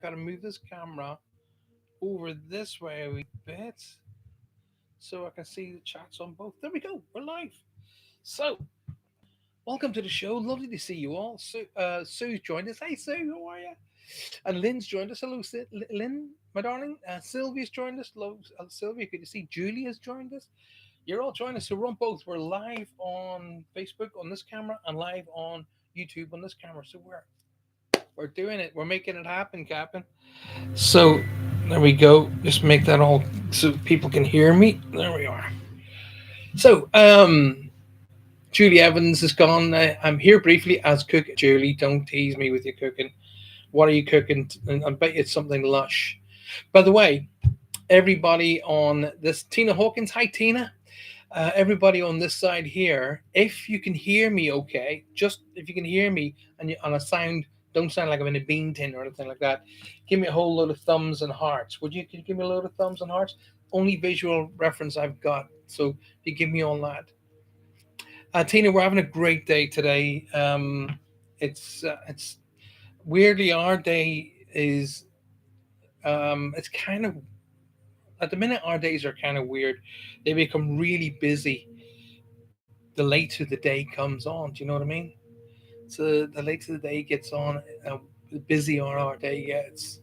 Got to move this camera over this way a wee bit so I can see the chats on both. There we go. We're live. So, welcome to the show. Lovely to see you all. Sue's joined us. Hey, Sue, how are you? And Lynn's joined us. Hello, Lynn, my darling. Sylvia's joined us. Hello, Sylvia. Good to see. Julia's joined us. You're all joining us. So, we're on both. We're live on Facebook on this camera and live on YouTube on this camera. So, we're doing it. We're making it happen, Captain. So there we go. Just make that all so people can hear me. There we are. So Julie Evans is gone. I'm here briefly as cook. Julie, don't tease me with your cooking. What are you cooking? And I bet you it's something lush. By the way, everybody on this, Tina Hawkins. Hi, Tina. Everybody on this side here, if you can hear me okay, just if you can hear me and on a sound, don't sound like I'm in a bean tin or anything like that, give me a whole load of thumbs and hearts. Would you? Can you give me a load of thumbs and hearts? Only visual reference I've got. So if you give me all that. Tina, we're having a great day today. It's weirdly our day is it's kind of at the minute our days are kind of weird. They become really busy the later the day comes on. Do you know what I mean? So the later the day gets on, the busier our day gets.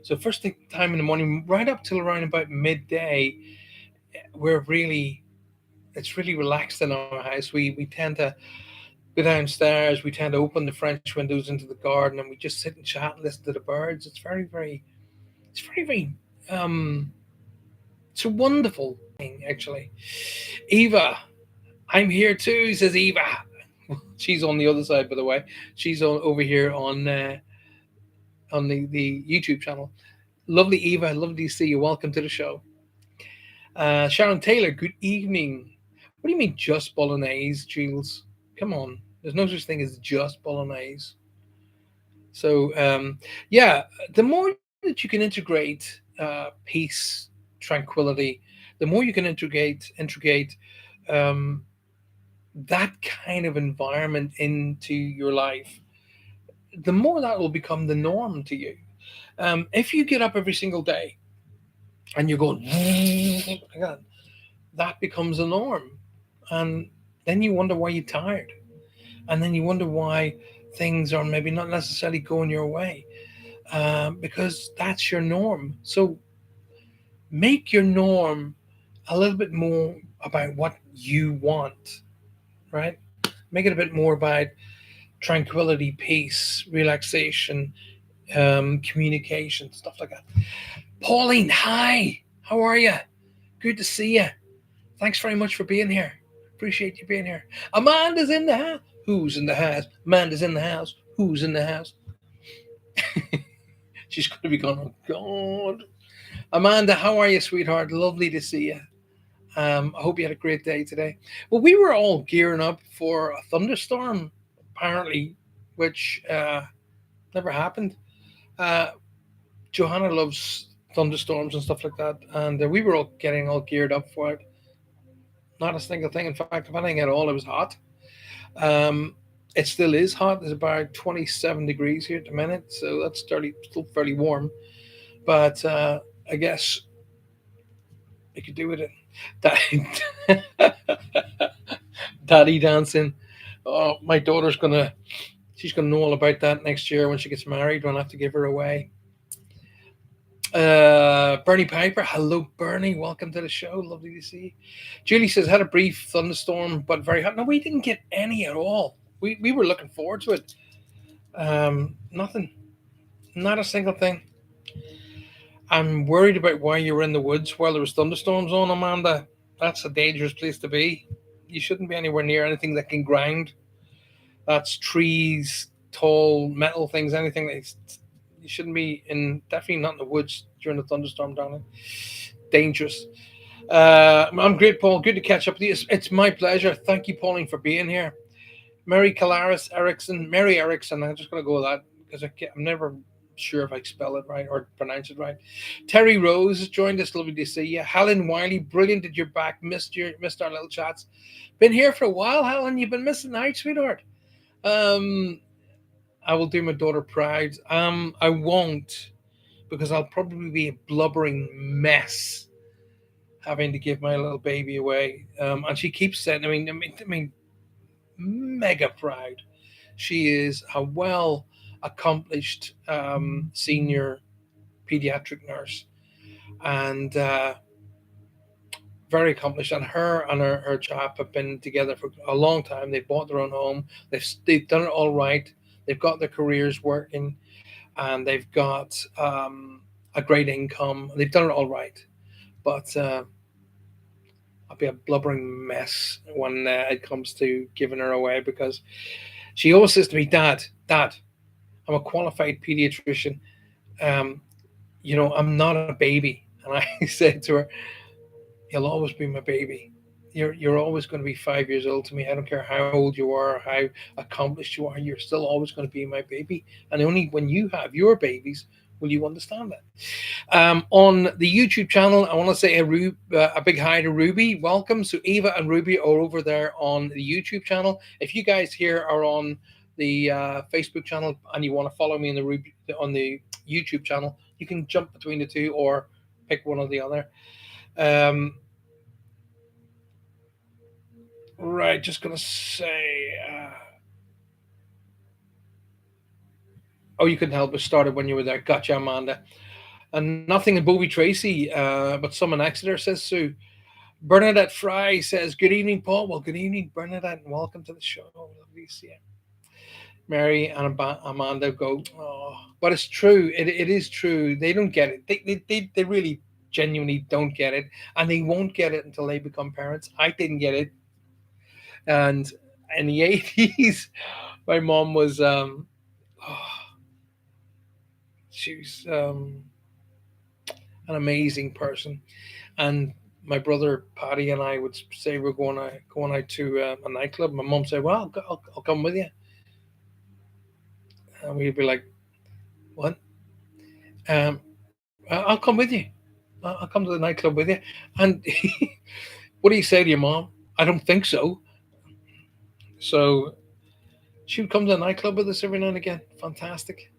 So first thing, time in the morning, right up till around about midday, we're really it's really relaxed in our house. We tend to go downstairs. We tend to open the French windows into the garden, and we just sit and chat and listen to the birds. It's very very it's a wonderful thing actually. Eva, I'm here too, says Eva. She's on the other side, by the way. She's on over here on the YouTube channel. Lovely Eva, lovely to see you. Welcome to the show. Sharon Taylor, good evening. What do you mean just bolognese, Jules? Come on, there's no such thing as just bolognese. So yeah, the more that you can integrate peace, tranquility, the more you can integrate um, that kind of environment into your life, the more that will become the norm to you. If you get up every single day and you're going, like that becomes a norm. And then you wonder why you're tired. And then you wonder why things are maybe not necessarily going your way because that's your norm. So make your norm a little bit more about what you want, right? Make it a bit more about tranquility, peace, relaxation, communication, stuff like that. Pauline, hi. How are you? Good to see you. Thanks very much for being here. Appreciate you being here. Amanda's in the house. Who's in the house? Amanda's in the house. Who's in the house? She's going to be going, oh, God. Amanda, how are you, sweetheart? Lovely to see you. I hope you had a great day today. Well, we were all gearing up for a thunderstorm, apparently, which never happened. Uh, Johanna loves thunderstorms and stuff like that, and we were all getting all geared up for it. Not a single thing. In fact, if anything at all, it was hot. Um, it still is hot. It's about 27 degrees here at the minute, so that's still fairly warm. But I guess you could do with it. Daddy, Daddy dancing. Oh, my daughter's gonna. She's gonna know all about that next year when she gets married. When I have to give her away. Bernie Piper, hello Bernie, welcome to the show. Lovely to see you. Julie says had a brief thunderstorm, but very hot. No, we didn't get any at all. We were looking forward to it. Nothing, not a single thing. I'm worried about why you were in the woods while there was thunderstorms on, Amanda. That's a dangerous place to be. You shouldn't be anywhere near anything that can grind. That's trees, tall metal things, anything that you shouldn't be in. Definitely not in the woods during the thunderstorm, darling. Dangerous. I'm great, Paul. Good to catch up with you. It's my pleasure. Thank you, Pauline, for being here. Mary Calaris Erickson, Mary Erickson. I'm just going to go with that because I'm never sure if I spell it right or pronounce it right. Terry Rose has joined us. Lovely to see you. Helen Wiley, brilliant that you're back. Missed our little chats. Been here for a while, Helen. You've been missing out, sweetheart. Um, I will do my daughter proud. I won't. because I'll probably be a blubbering mess having to give my little baby away. And she keeps saying, I mean, mega proud. She is a well accomplished senior pediatric nurse, and very accomplished. And her and her chap have been together for a long time. They bought their own home. They've done it all right. They've got their careers working, and they've got a great income. They've done it all right. But I'll be a blubbering mess when it comes to giving her away, because she always says to me, Dad, I'm a qualified pediatrician. Um, I'm not a baby. And I said to her, you'll always be my baby. You're always going to be 5 years old to me. I don't care how old you are, how accomplished you are. You're still always going to be my baby. And only when you have your babies will you understand that. On the YouTube channel, I want to say a big hi to Ruby. Welcome. So Eva and Ruby are over there on the YouTube channel. If you guys here are on the Facebook channel and you want to follow me on the YouTube channel, you can jump between the two or pick one or the other. Right, just gonna say. Oh, you couldn't help but started when you were there. Gotcha, Amanda. And nothing in Bobby Tracy, but some in Exeter, says Sue. Bernadette Fry says, good evening, Paul. Well, good evening, Bernadette, and welcome to the show. Lovely to see you. Mary and Amanda go, oh, but it's true. It is true. They don't get it. They really genuinely don't get it. And they won't get it until they become parents. I didn't get it. And in the 80s, my mom was, she was an amazing person. And my brother Paddy and I would say we're going out to a nightclub. My mom said, "Well, I'll come with you," and we'd be like, "What? I'll come with you. I'll come to the nightclub with you." And what do you say to your mom? I don't think so. So she would come to the nightclub with us every now and again. Fantastic.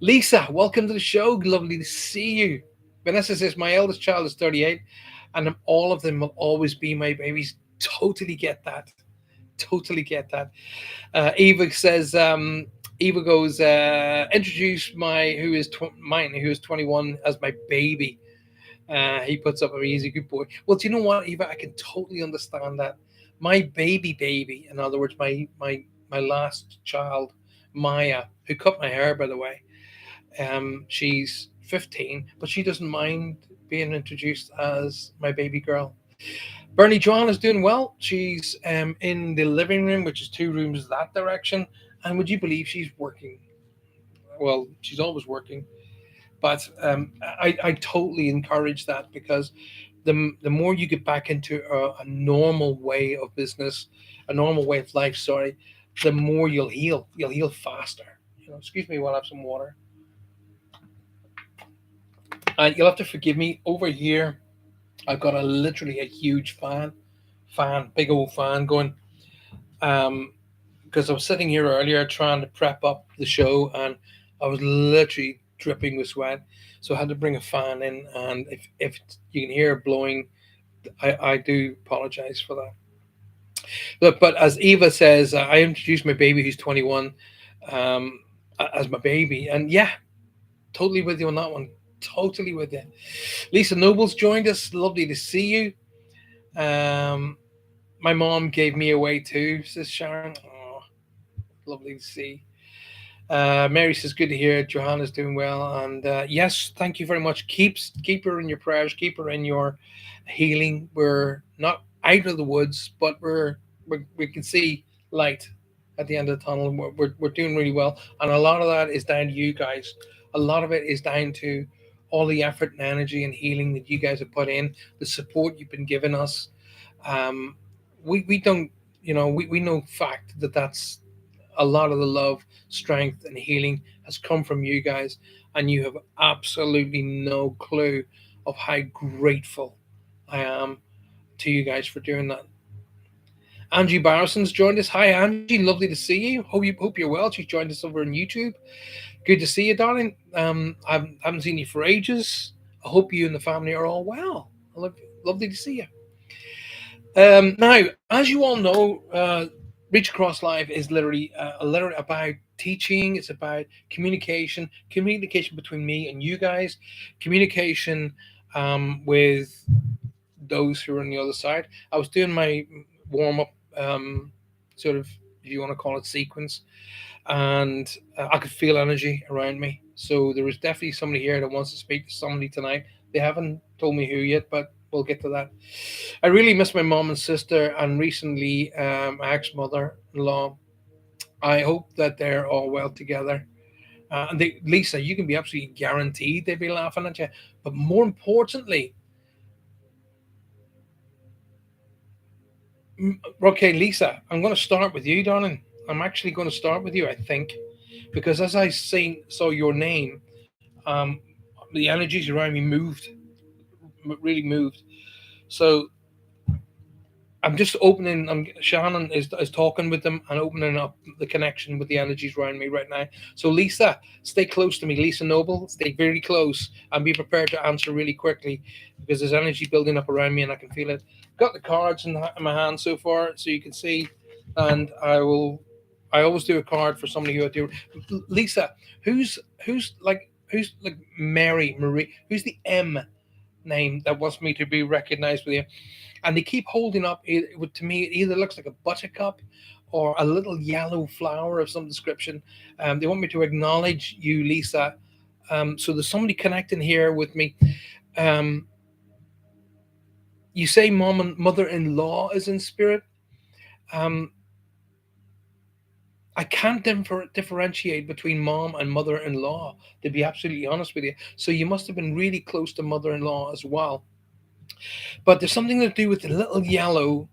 Lisa, welcome to the show. Lovely to see you. Vanessa says, my eldest child is 38 and all of them will always be my babies. Totally get that. Totally get that. Eva says, Eva goes, introduce mine, who is 21, as my baby. He puts up a easy good boy. Well, do you know what, Eva? I can totally understand that. My baby, in other words, my last child, Maya, who cut my hair, by the way. She's 15, but she doesn't mind being introduced as my baby girl. Bernie Joanne is doing well. She's in the living room, which is 2 rooms that direction. And would you believe she's working? Well, she's always working. But I totally encourage that, because the more you get back into a normal way of business, a normal way of life, sorry, the more you'll heal. You'll heal faster. Excuse me while I have some water. And you'll have to forgive me. Over here, I've got literally a huge fan, big old fan going. Because I was sitting here earlier trying to prep up the show, and I was literally dripping with sweat. So I had to bring a fan in, and if you can hear it blowing, I do apologize for that. Look, but as Eva says, I introduced my baby who's 21 as my baby, and yeah, totally with you on that one. Totally with you. Lisa Noble's joined us. Lovely to see you. My mom gave me away too, says Sharon. Oh, lovely to see. Mary says, good to hear Johanna's doing well. And yes, thank you very much. Keep her in your prayers. Keep her in your healing. We're not out of the woods, but we can see light at the end of the tunnel. We're doing really well. And a lot of that is down to you guys. A lot of it is down to all the effort and energy and healing that you guys have put in, the support you've been giving us. We don't, we know fact that's a lot of the love, strength, and healing has come from you guys, and you have absolutely no clue of how grateful I am to you guys for doing that. Angie Barrison's joined us. Hi, Angie. Lovely to see you. Hope you're well. She's joined us over on YouTube. Good to see you, darling. I haven't seen you for ages. I hope you and the family are all well. Lovely to see you. Now, as you all know, Reach Across Live is literally about teaching. It's about communication, communication between me and you guys, communication with those who are on the other side. I was doing my warm up, sort of, if you want to call it, sequence, and I could feel energy around me. So there is definitely somebody here that wants to speak to somebody tonight. They haven't told me who yet, but we'll get to that. I really miss my mom and sister, and recently my ex mother-in-law. I hope that they're all well together. Lisa, you can be absolutely guaranteed they'd be laughing at you. But more importantly, okay, Lisa, I'm going to start with you, darling. I'm actually going to start with you, I think, because as I saw your name, um, the energies around me moved, really moved. So I'm just opening. Shannon is talking with them and opening up the connection with the energies around me right now. So Lisa, stay close to me. Lisa Noble, stay very close and be prepared to answer really quickly because there's energy building up around me and I can feel it. Got the cards in my hand so far, so you can see, and I will. I always do a card for somebody who I do. Lisa, who's like Mary Marie? Who's the M name that wants me to be recognized with you? And they keep holding up. To me, it either looks like a buttercup or a little yellow flower of some description. They want me to acknowledge you, Lisa. So there's somebody connecting here with me. Um, you say mom and mother-in-law is in spirit. Um, I can't differentiate between mom and mother-in-law, to be absolutely honest with you. So you must have been really close to mother-in-law as well. But there's something to do with the little yellow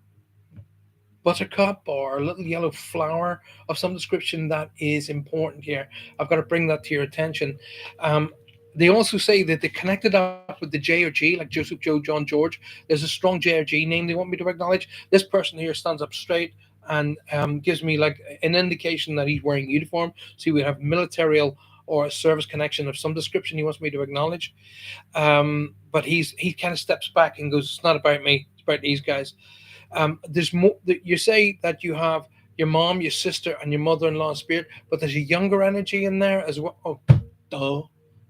buttercup or a little yellow flower of some description that is important here. I've got to bring that to your attention. Um, they also say that they connected up with the J or G, like Joseph, Joe, John, George. There's a strong J or G name they want me to acknowledge. This person here stands up straight and gives me like an indication that he's wearing uniform. So he would have military or a service connection of some description he wants me to acknowledge. But he kind of steps back and goes, "It's not about me. It's about these guys." There's more. You say that you have your mom, your sister, and your mother-in-law in spirit, but there's a younger energy in there as well. Oh, duh,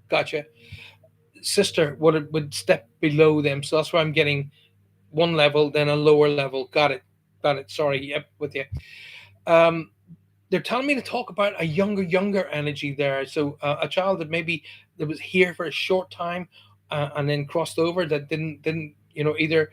gotcha. Sister would step below them, so that's why I'm getting one level, then a lower level. Got it, got it. Sorry, yep, with you. Um, they're telling me to talk about a younger energy there. So a child that was here for a short time and then crossed over that didn't either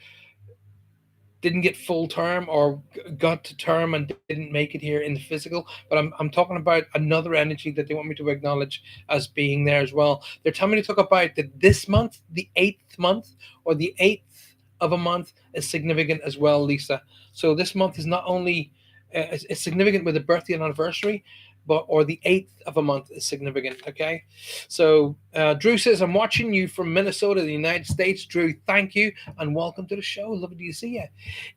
didn't get full term or got to term and didn't make it here in the physical. But I'm talking about another energy that they want me to acknowledge as being there as well. They're telling me to talk about that this month, the eighth month or the eighth of a month is significant as well, Lisa. So this month is not only it's significant with the birthday and anniversary, but or the eighth of a month is significant. Okay, so Drew says I'm watching you from Minnesota, the United States. Drew, thank you and welcome to the show. Lovely to see you.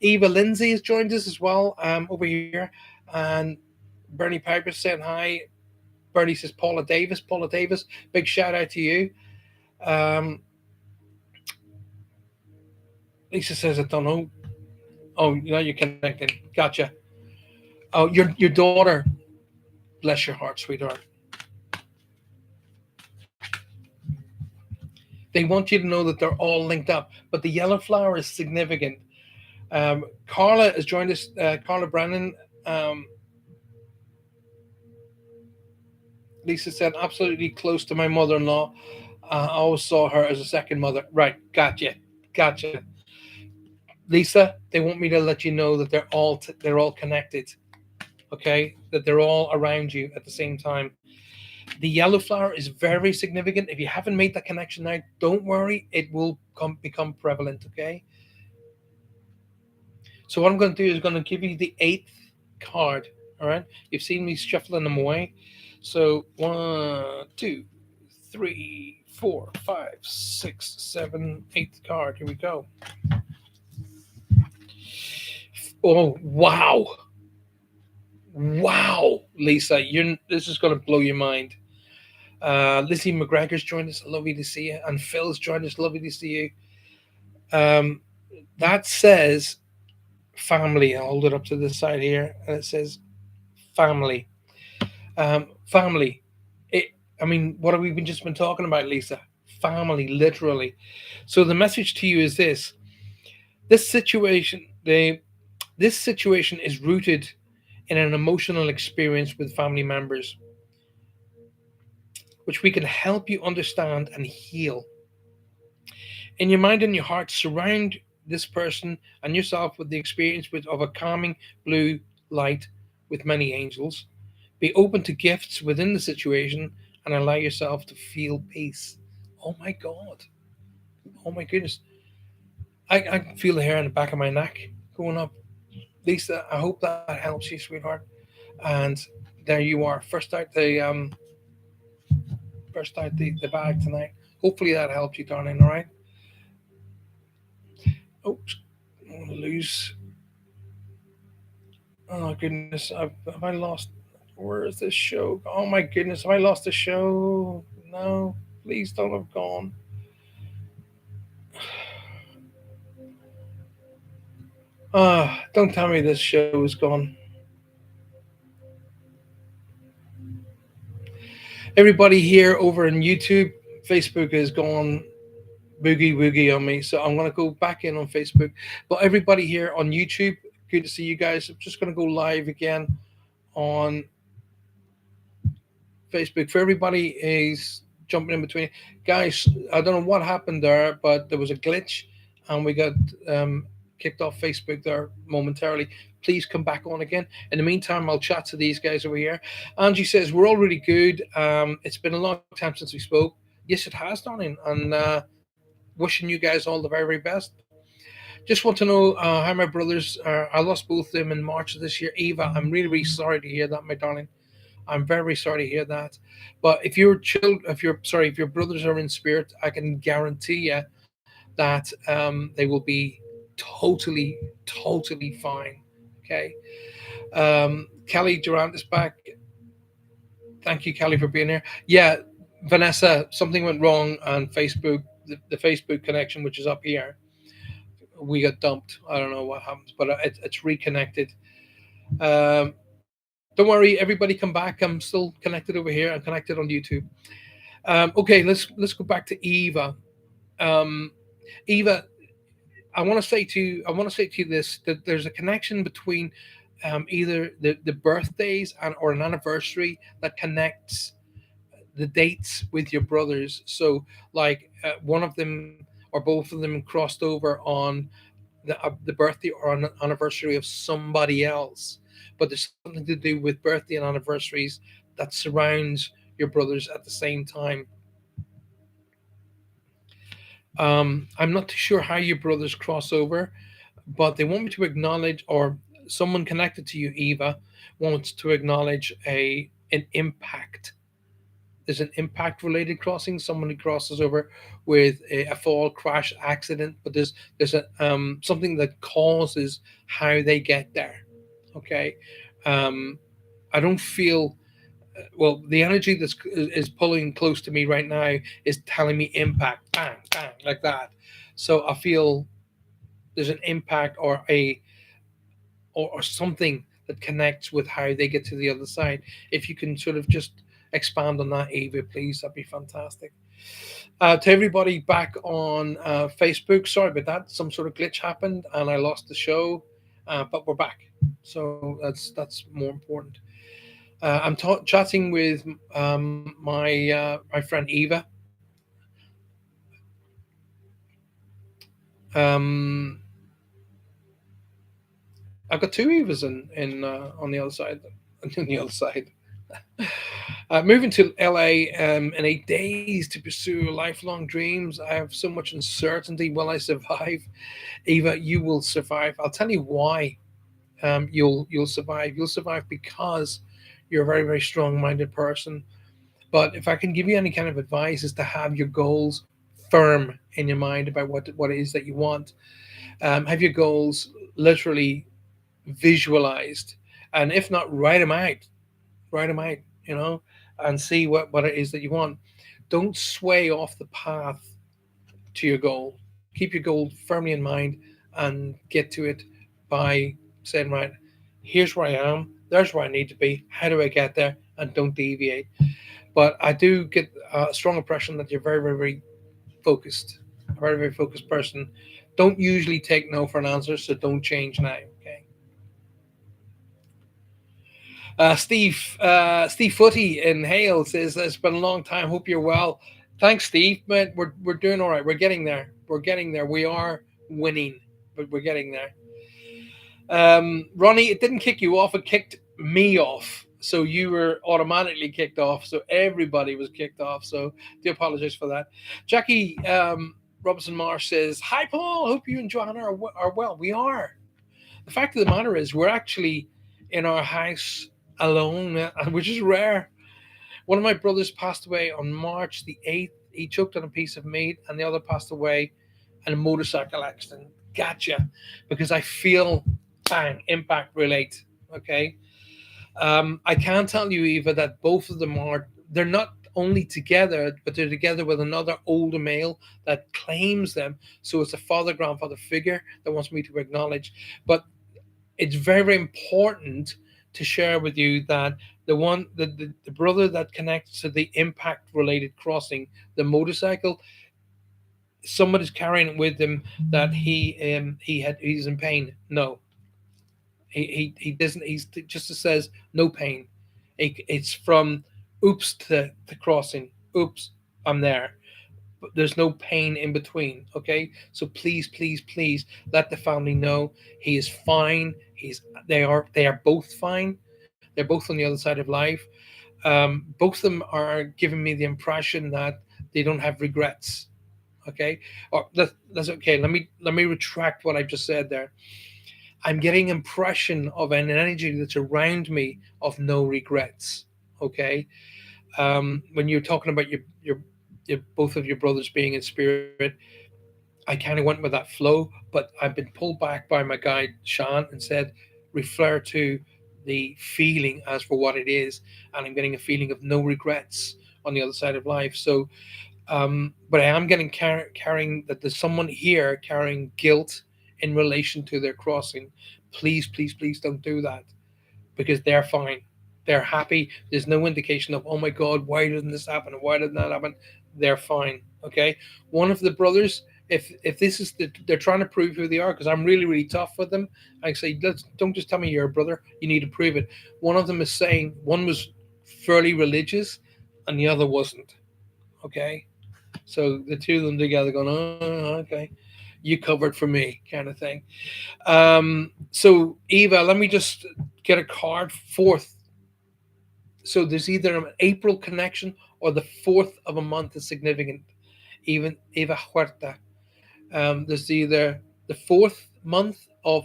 Eva Lindsay has joined us as well over here, and Bernie Piper saying hi. Bernie says Paula Davis. Paula Davis, big shout out to you. Um, Lisa says I don't know. Oh, you're connecting. Gotcha. Oh, your daughter. Bless your heart, sweetheart. They want you to know that they're all linked up, but the yellow flower is significant. Carla has joined us. Carla Brennan. Um, Lisa said, absolutely close to my mother-in-law. I always saw her as a second mother. Right, gotcha, gotcha. Lisa, they want me to let you know that they're all connected. Okay, that they're all around you at the same time. The yellow flower is very significant. If you haven't made that connection now, don't worry, it will become prevalent. Okay. So what I'm going to do is going to give you the eighth card. All right. You've seen me shuffling them away. So 1, 2, 3, 4, 5, 6, 7, eighth card. Here we go. Oh wow, wow, Lisa, this is going to blow your mind. Lizzie McGregor's joined us. Lovely to see you. And Phil's joined us. Lovely to see you. Um, that says family. I'll hold it up to the side here, and it says family. Family. It. I mean, what have we been just been talking about, Lisa? Family, literally. So the message to you is this: this situation, this situation is rooted in an emotional experience with family members, which we can help you understand and heal. In your mind and your heart, surround this person and yourself with the experience of a calming blue light with many angels. Be open to gifts within the situation and allow yourself to feel peace. Oh my God. Oh my goodness. I can feel the hair on the back of my neck going up. Lisa, I hope that helps you, sweetheart. And there you are. First out the bag tonight. Hopefully that helped you, darling. All right. Oops. I'm gonna lose. Oh goodness, have I lost? Where is this show? Oh my goodness, have I lost the show? No, please don't have gone. Don't tell me this show is gone. Everybody here over on YouTube, Facebook is gone boogie woogie on me, so I'm gonna go back in on Facebook. But everybody here on YouTube, good to see you guys. I'm just gonna go live again on Facebook for everybody is jumping in between. Guys, I don't know what happened there, but there was a glitch and we got kicked off Facebook there momentarily. Please come back on again. In the meantime, I'll chat to these guys over here. Angie says, we're all really good. It's been a long time since we spoke. Yes, it has, darling. And wishing you guys all the very, very best. Just want to know how my brothers are. I lost both of them in March of this year. Eva, I'm really, really sorry to hear that, my darling. I'm very sorry to hear that. But if your brothers are in spirit, I can guarantee you that they will be totally, totally fine. Okay. Kelly Durant is back. Thank you, Kelly, for being here. Yeah, Vanessa, something went wrong on Facebook. The Facebook connection, which is up here, we got dumped. I don't know what happens, but it's reconnected. Don't worry, everybody, come back. I'm still connected over here. I'm connected on YouTube. Okay, let's go back to Eva. Um, Eva, I want to say to you this that there's a connection between either the birthdays and or an anniversary that connects the dates with your brothers. So, like one of them or both of them crossed over on the birthday or an anniversary of somebody else, but there's something to do with birthday and anniversaries that surrounds your brothers at the same time. I'm not too sure how your brothers cross over, but they want me to acknowledge, or someone connected to you, Eva, wants to acknowledge an impact. There's an impact related crossing. Someone who crosses over with a fall, crash, accident, but there's a something that causes how they get there. Okay, um, I don't feel well. The energy is pulling close to me right now is telling me impact, bang, bang, like that. So I feel there's an impact or something that connects with how they get to the other side. If you can sort of just expand on that, Ava, please, that'd be fantastic. To everybody back on Facebook, sorry about that. Some sort of glitch happened and I lost the show, but we're back. So that's more important. Chatting with my friend Eva. Um, I've got two Evas in on the other side. On the other side. Moving to LA in 8 days to pursue lifelong dreams. I have so much uncertainty. Will I survive? Eva, you will survive. I'll tell you why. You'll survive. You'll survive because you're a very very strong minded person. But if I can give you any kind of advice, is to have your goals firm in your mind about what it is that you want. Have your goals literally visualized, and if not, write them out. Write them out. You know, and see what it is that you want. Don't sway off the path to your goal. Keep your goal firmly in mind and get to it by saying, right, here's where I am, there's where I need to be, how do I get there, and don't deviate. But I do get a strong impression that you're very, very, very focused, a very, very focused person. Don't usually take no for an answer, so don't change now. Okay. Steve Footy in Hale says it's been a long time. Hope you're well. Thanks, Steve. Man, we're doing all right. We're getting there. We're getting there. We are winning, but we're getting there. Ronnie, it didn't kick you off. It kicked me off. So you were automatically kicked off. So everybody was kicked off. So do apologize for that. Jackie Robinson Marsh says, "Hi, Paul. Hope you and Joanna are well. We are. The fact of the matter is, we're actually in our house alone, which is rare. One of my brothers passed away on March the 8th. He choked on a piece of meat, and the other passed away in a motorcycle accident. Gotcha. Because I feel, bang, impact relate. Okay. I can tell you, Eva, that both of them they're not only together, but they're together with another older male that claims them. So it's a father grandfather figure that wants me to acknowledge. But it's very, very important to share with you that the brother that connects to the impact related crossing, the motorcycle, somebody's carrying it with him that he's in pain. No, he doesn't. He's just says no pain. It's from oops to crossing. Oops, I'm there. But there's no pain in between. Okay, so please, please, please let the family know he is fine. They are both fine. They're both on the other side of life. Both of them are giving me the impression that they don't have regrets. Okay, or that's okay. Let me retract what I just said there. I'm getting impression of an energy that's around me of no regrets. Okay, when you're talking about your both of your brothers being in spirit, I kind of went with that flow, but I've been pulled back by my guide Sean and said, refer to the feeling as for what it is, and I'm getting a feeling of no regrets on the other side of life. So, but I am getting carrying that there's someone here carrying guilt in relation to their crossing. Please, please, please don't do that because they're fine. They're happy. There's no indication of, oh my God, why didn't this happen? Why didn't that happen? They're fine. Okay. One of the brothers, if this is they're trying to prove who they are, because I'm really, really tough with them. I say, don't just tell me you're a brother. You need to prove it. One of them is saying one was fairly religious and the other wasn't. Okay. So the two of them together going, oh, okay. You covered for me, kind of thing. So Eva, let me just get a card. Fourth. So there's either an April connection or the fourth of a month is significant. Even Eva Huerta. There's either the fourth month of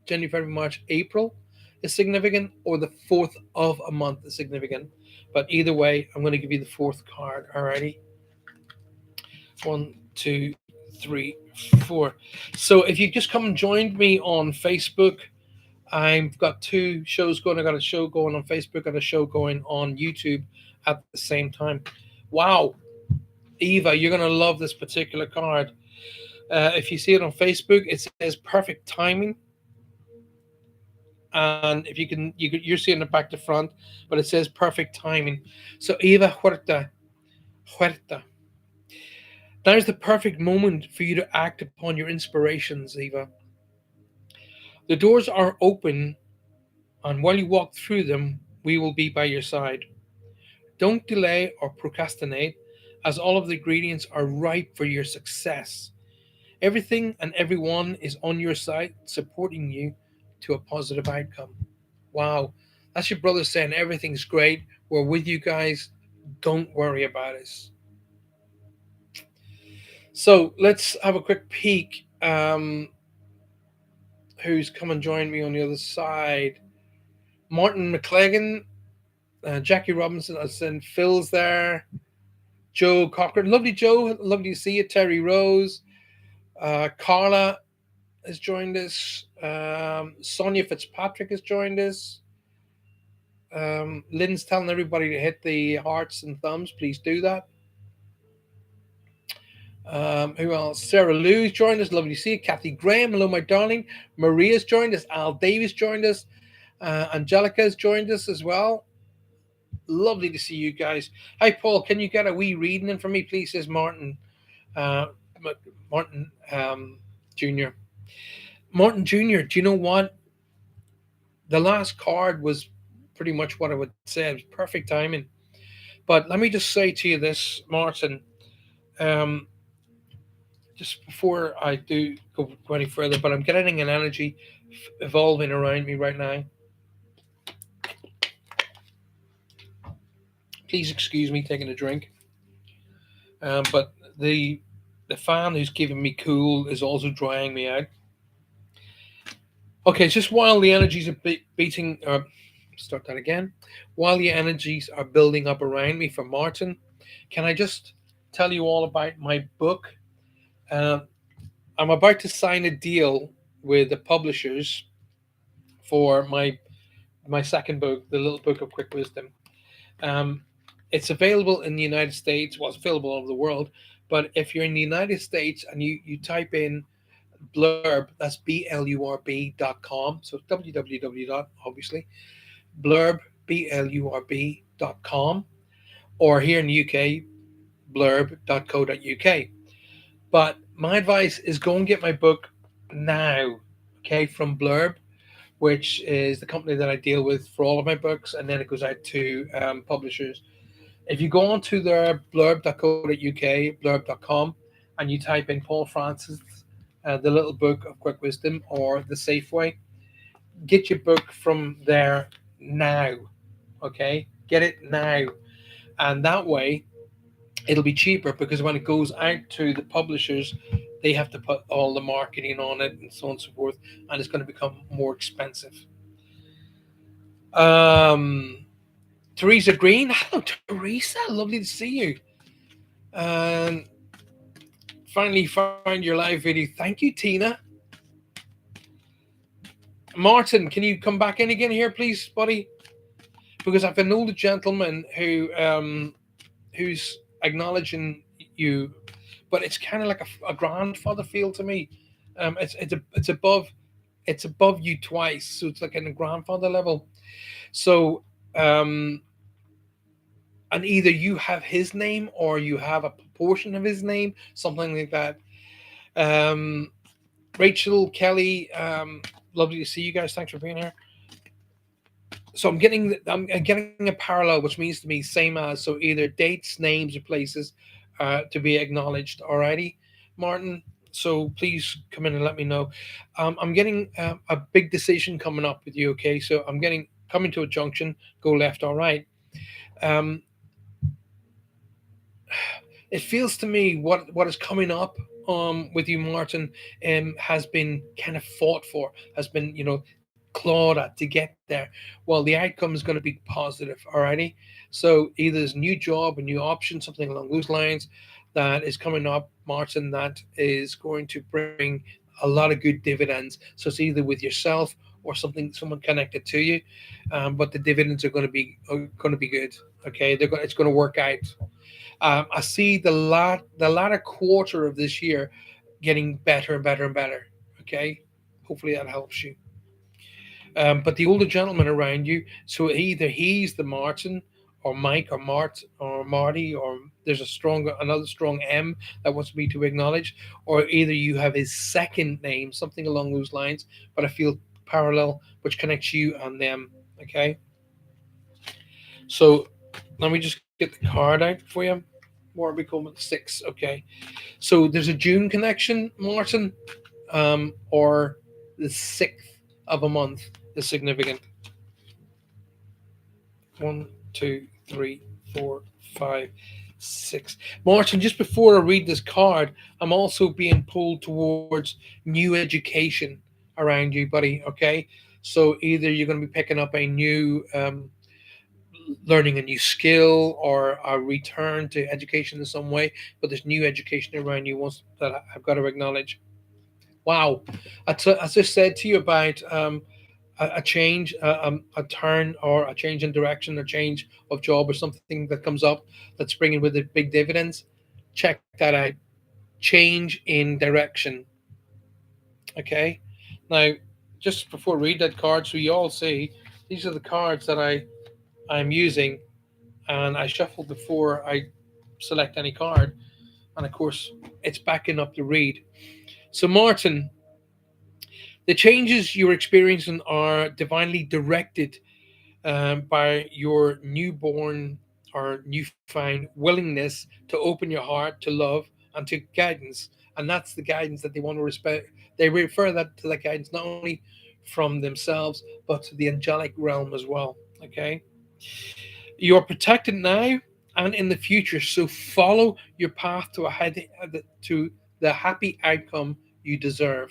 January, February, March, April is significant, or the fourth of a month is significant. But either way, I'm going to give you the fourth card. Alrighty. One, two, three, four. So if you just come and joined me on Facebook, I've got two shows going. I got a show going on Facebook and a show going on YouTube at the same time. Wow, Eva, you're gonna love this particular card. If you see it on Facebook, it says perfect timing, and if you're seeing it back to front, but it says perfect timing. So Eva Huerta. Now is the perfect moment for you to act upon your inspirations, Eva. The doors are open, and while you walk through them, we will be by your side. Don't delay or procrastinate, as all of the ingredients are ripe for your success. Everything and everyone is on your side, supporting you to a positive outcome. Wow, that's your brother saying everything's great. We're with you guys. Don't worry about us. So let's have a quick peek. Who's come and joined me on the other side? Martin McClegan, Jackie Robinson, I sent Phil's there. Joe Cochran, lovely Joe, lovely to see you. Terry Rose, Carla has joined us. Sonia Fitzpatrick has joined us. Lynn's telling everybody to hit the hearts and thumbs. Please do that. Who else? Sarah Lou's joined us. Lovely to see you. Kathy Graham. Hello, my darling. Maria's joined us. Al Davies joined us. Angelica's joined us as well. Lovely to see you guys. Hi, Paul. Can you get a wee reading in for me, please? Says Martin. Uh, Martin Jr. Martin Jr., do you know what? The last card was pretty much what I would say. It was perfect timing. But let me just say to you this, Martin. Um, just before I do go any further, but I'm getting an energy evolving around me right now. Please excuse me taking a drink. But the the fan who's giving me cool is also drying me out. Okay, just while the energies are beating, start that again. While the energies are building up around me for Martin, can I just tell you all about my book? Uh, I'm about to sign a deal with the publishers for my second book, The Little Book of Quick Wisdom. Um, it's available in the United States. Well, it's available all over the world. But if you're in the United States and you type in Blurb, that's blurb.com. So www dot obviously blurb blurb.com, or here in the UK blurb.co.uk. But my advice is go and get my book now, okay, from Blurb, which is the company that I deal with for all of my books, and then it goes out to publishers. If you go onto their blurb.co.uk, blurb.com, and you type in Paul Francis, The Little Book of Quick Wisdom, or The Safe Way, get your book from there now, okay? Get it now. And that way, it'll be cheaper because when it goes out to the publishers, they have to put all the marketing on it and so on and so forth, and it's going to become more expensive. Teresa Green, hello Teresa, lovely to see you. And finally find your live video. Thank you, Tina. Martin, can you come back in again here, please, buddy? Because I've an older gentleman who's acknowledging you, but it's kind of like a grandfather feel to me. It's above you twice, so it's like in a grandfather level. So and either you have his name or you have a proportion of his name, something like that. Um, Rachel Kelly, lovely to see you guys. Thanks for being here. So I'm getting a parallel, which means to me same as, so either dates, names, or places to be acknowledged. Alrighty, Martin. So please come in and let me know. I'm getting a big decision coming up with you. Okay, so I'm getting coming to a junction. Go left or right. Um, it feels to me what is coming up with you, Martin, has been kind of fought for, has been clawed at to get there. Well, the outcome is going to be positive. Alrighty, so either there's a new job, a new option, something along those lines that is coming up, Martin, that is going to bring a lot of good dividends. So it's either with yourself or someone connected to you, but the dividends are going to be good. Okay, it's going to work out. I see the latter quarter of this year getting better and better and better. Okay, hopefully that helps you. But the older gentleman around you, so either he's the Martin, or Mike, or Mart, or Marty, or there's another strong M that wants me to acknowledge, or either you have his second name, something along those lines. But I feel parallel, which connects you and them. Okay, so let me just get the card out for you. Warby Coleman 6. Okay, so there's a June connection, Martin, or the 6th of a month is significant. 1, 2, 3, 4, 5, 6. Martin, just before I read this card, I'm also being pulled towards new education around you, buddy. Okay, so either you're going to be picking up a new learning a new skill, or a return to education in some way, but there's new education around you once that I've got to acknowledge. Wow, as I said to you about a change, a turn, or a change in direction, or change of job, or something that comes up that's bringing with it big dividends, check that out. Change in direction. Okay. Now, just before I read that card, so you all see, these are the cards that I'm using, and I shuffle before I select any card, and of course, it's backing up the read. So, Martin, the changes you're experiencing are divinely directed by your newborn or newfound willingness to open your heart to love and to guidance. And that's the guidance that they want to respect. They refer that to that guidance not only from themselves, but to the angelic realm as well. Okay. You are protected now and in the future. So follow your path to the happy outcome you deserve.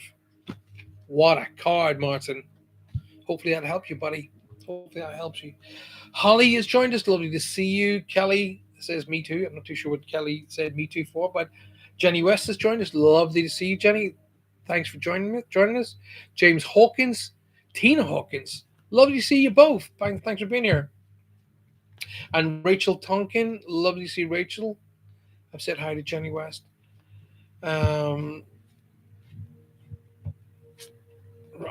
What a card, Martin. Hopefully that helps you, buddy. Hopefully that helps you. Holly has joined us. Lovely to see you. Kelly says me too. I'm not too sure what Kelly said me too for, but Jenny West has joined us. Lovely to see you, Jenny. Thanks for joining us. James Hawkins, Tina Hawkins. Lovely to see you both. Thanks for being here. And Rachel Tonkin. Lovely to see Rachel. I've said hi to Jenny West. Um,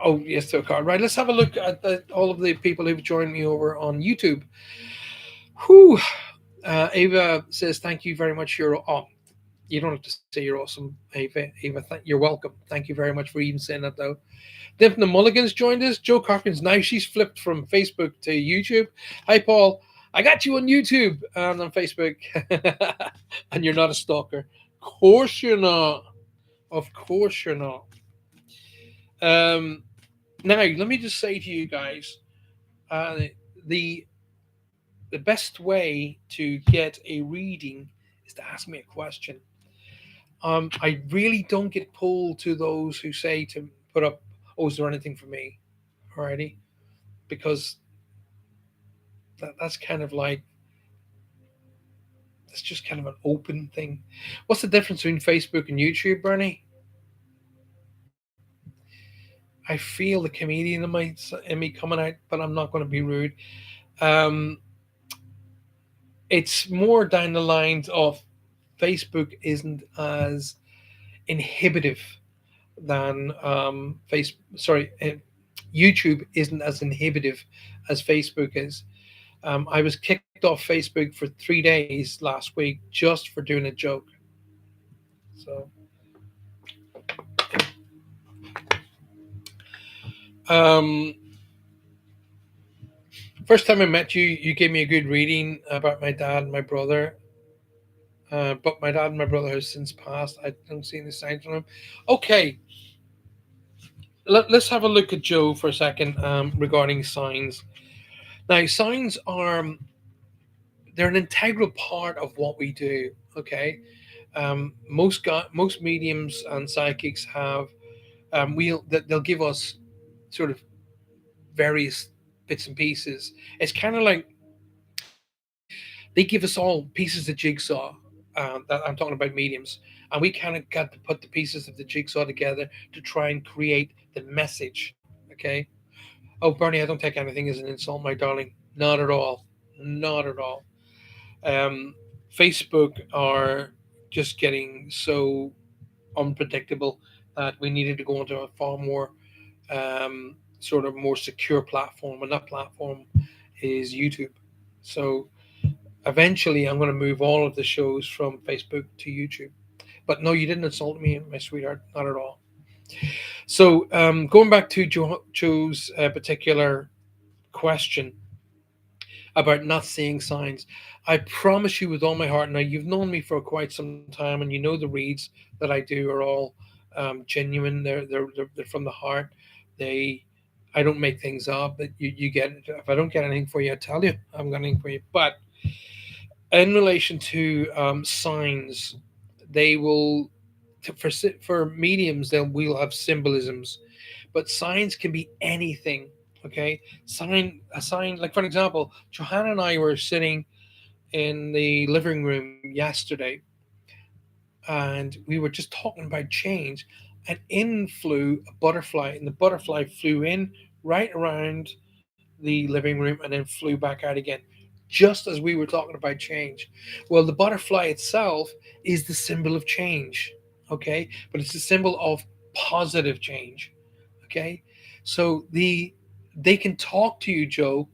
oh yes, to a card. Right, let's have a look at all of the people who've joined me over on YouTube. Whew. Ava says, "Thank you very much. You don't have to say you're awesome, Ava. You're welcome. Thank you very much for even saying that, though." Daphne Mulligan's joined us. Joe Cochran's now she's flipped from Facebook to YouTube. Hi, Paul. I got you on YouTube and on Facebook, and you're not a stalker. Of course you're not. Of course you're not. Um, Now, let me just say to you guys, uh, the the best way to get a reading is to ask me a question. I really don't get pulled to those who say to put up, "Oh, is there anything for me?" Alrighty, because that's kind of like that's just kind of an open thing. What's the difference between Facebook and YouTube, Bernie? I feel the comedian in me coming out, but I'm not going to be rude. Um, it's more down the lines of Facebook isn't as inhibitive than YouTube isn't as inhibitive as Facebook is. I was kicked off Facebook for 3 days last week just for doing a joke. So, um, first time I met you, you gave me a good reading about my dad and my brother. But my dad and my brother have since passed. I don't see any signs from him. Okay, us have a look at Joe for a second regarding signs. Now, signs are they're an integral part of what we do. Okay, most mediums and psychics have they'll give us sort of various bits and pieces. It's kind of like they give us all pieces of jigsaw. That I'm talking about mediums, and we kind of got to put the pieces of the jigsaw together to try and create the message. Okay. Oh, Bernie, I don't take anything as an insult, my darling. Not at all. Not at all. Um, Facebook are just getting so unpredictable that we needed to go into a far more sort of more secure platform, and that platform is YouTube. So eventually, I'm going to move all of the shows from Facebook to YouTube. But no, you didn't insult me, my sweetheart, not at all. So going back to Joe's particular question about not seeing signs. I promise you with all my heart. Now you've known me for quite some time, and you know the reads that I do are all genuine. They're from the heart. They I don't make things up. That you get. If I don't get anything for you, I tell you I'm going anything for you. But in relation to signs, they will for mediums. They will have symbolisms, but signs can be anything. Okay, a sign like for an example, Johanna and I were sitting in the living room yesterday, and we were just talking about change, and in flew a butterfly, and the butterfly flew in, right around the living room and then flew back out again, just as we were talking about change. Well, the butterfly itself is the symbol of change, okay? But it's a symbol of positive change, okay? So they can talk to you, Joe,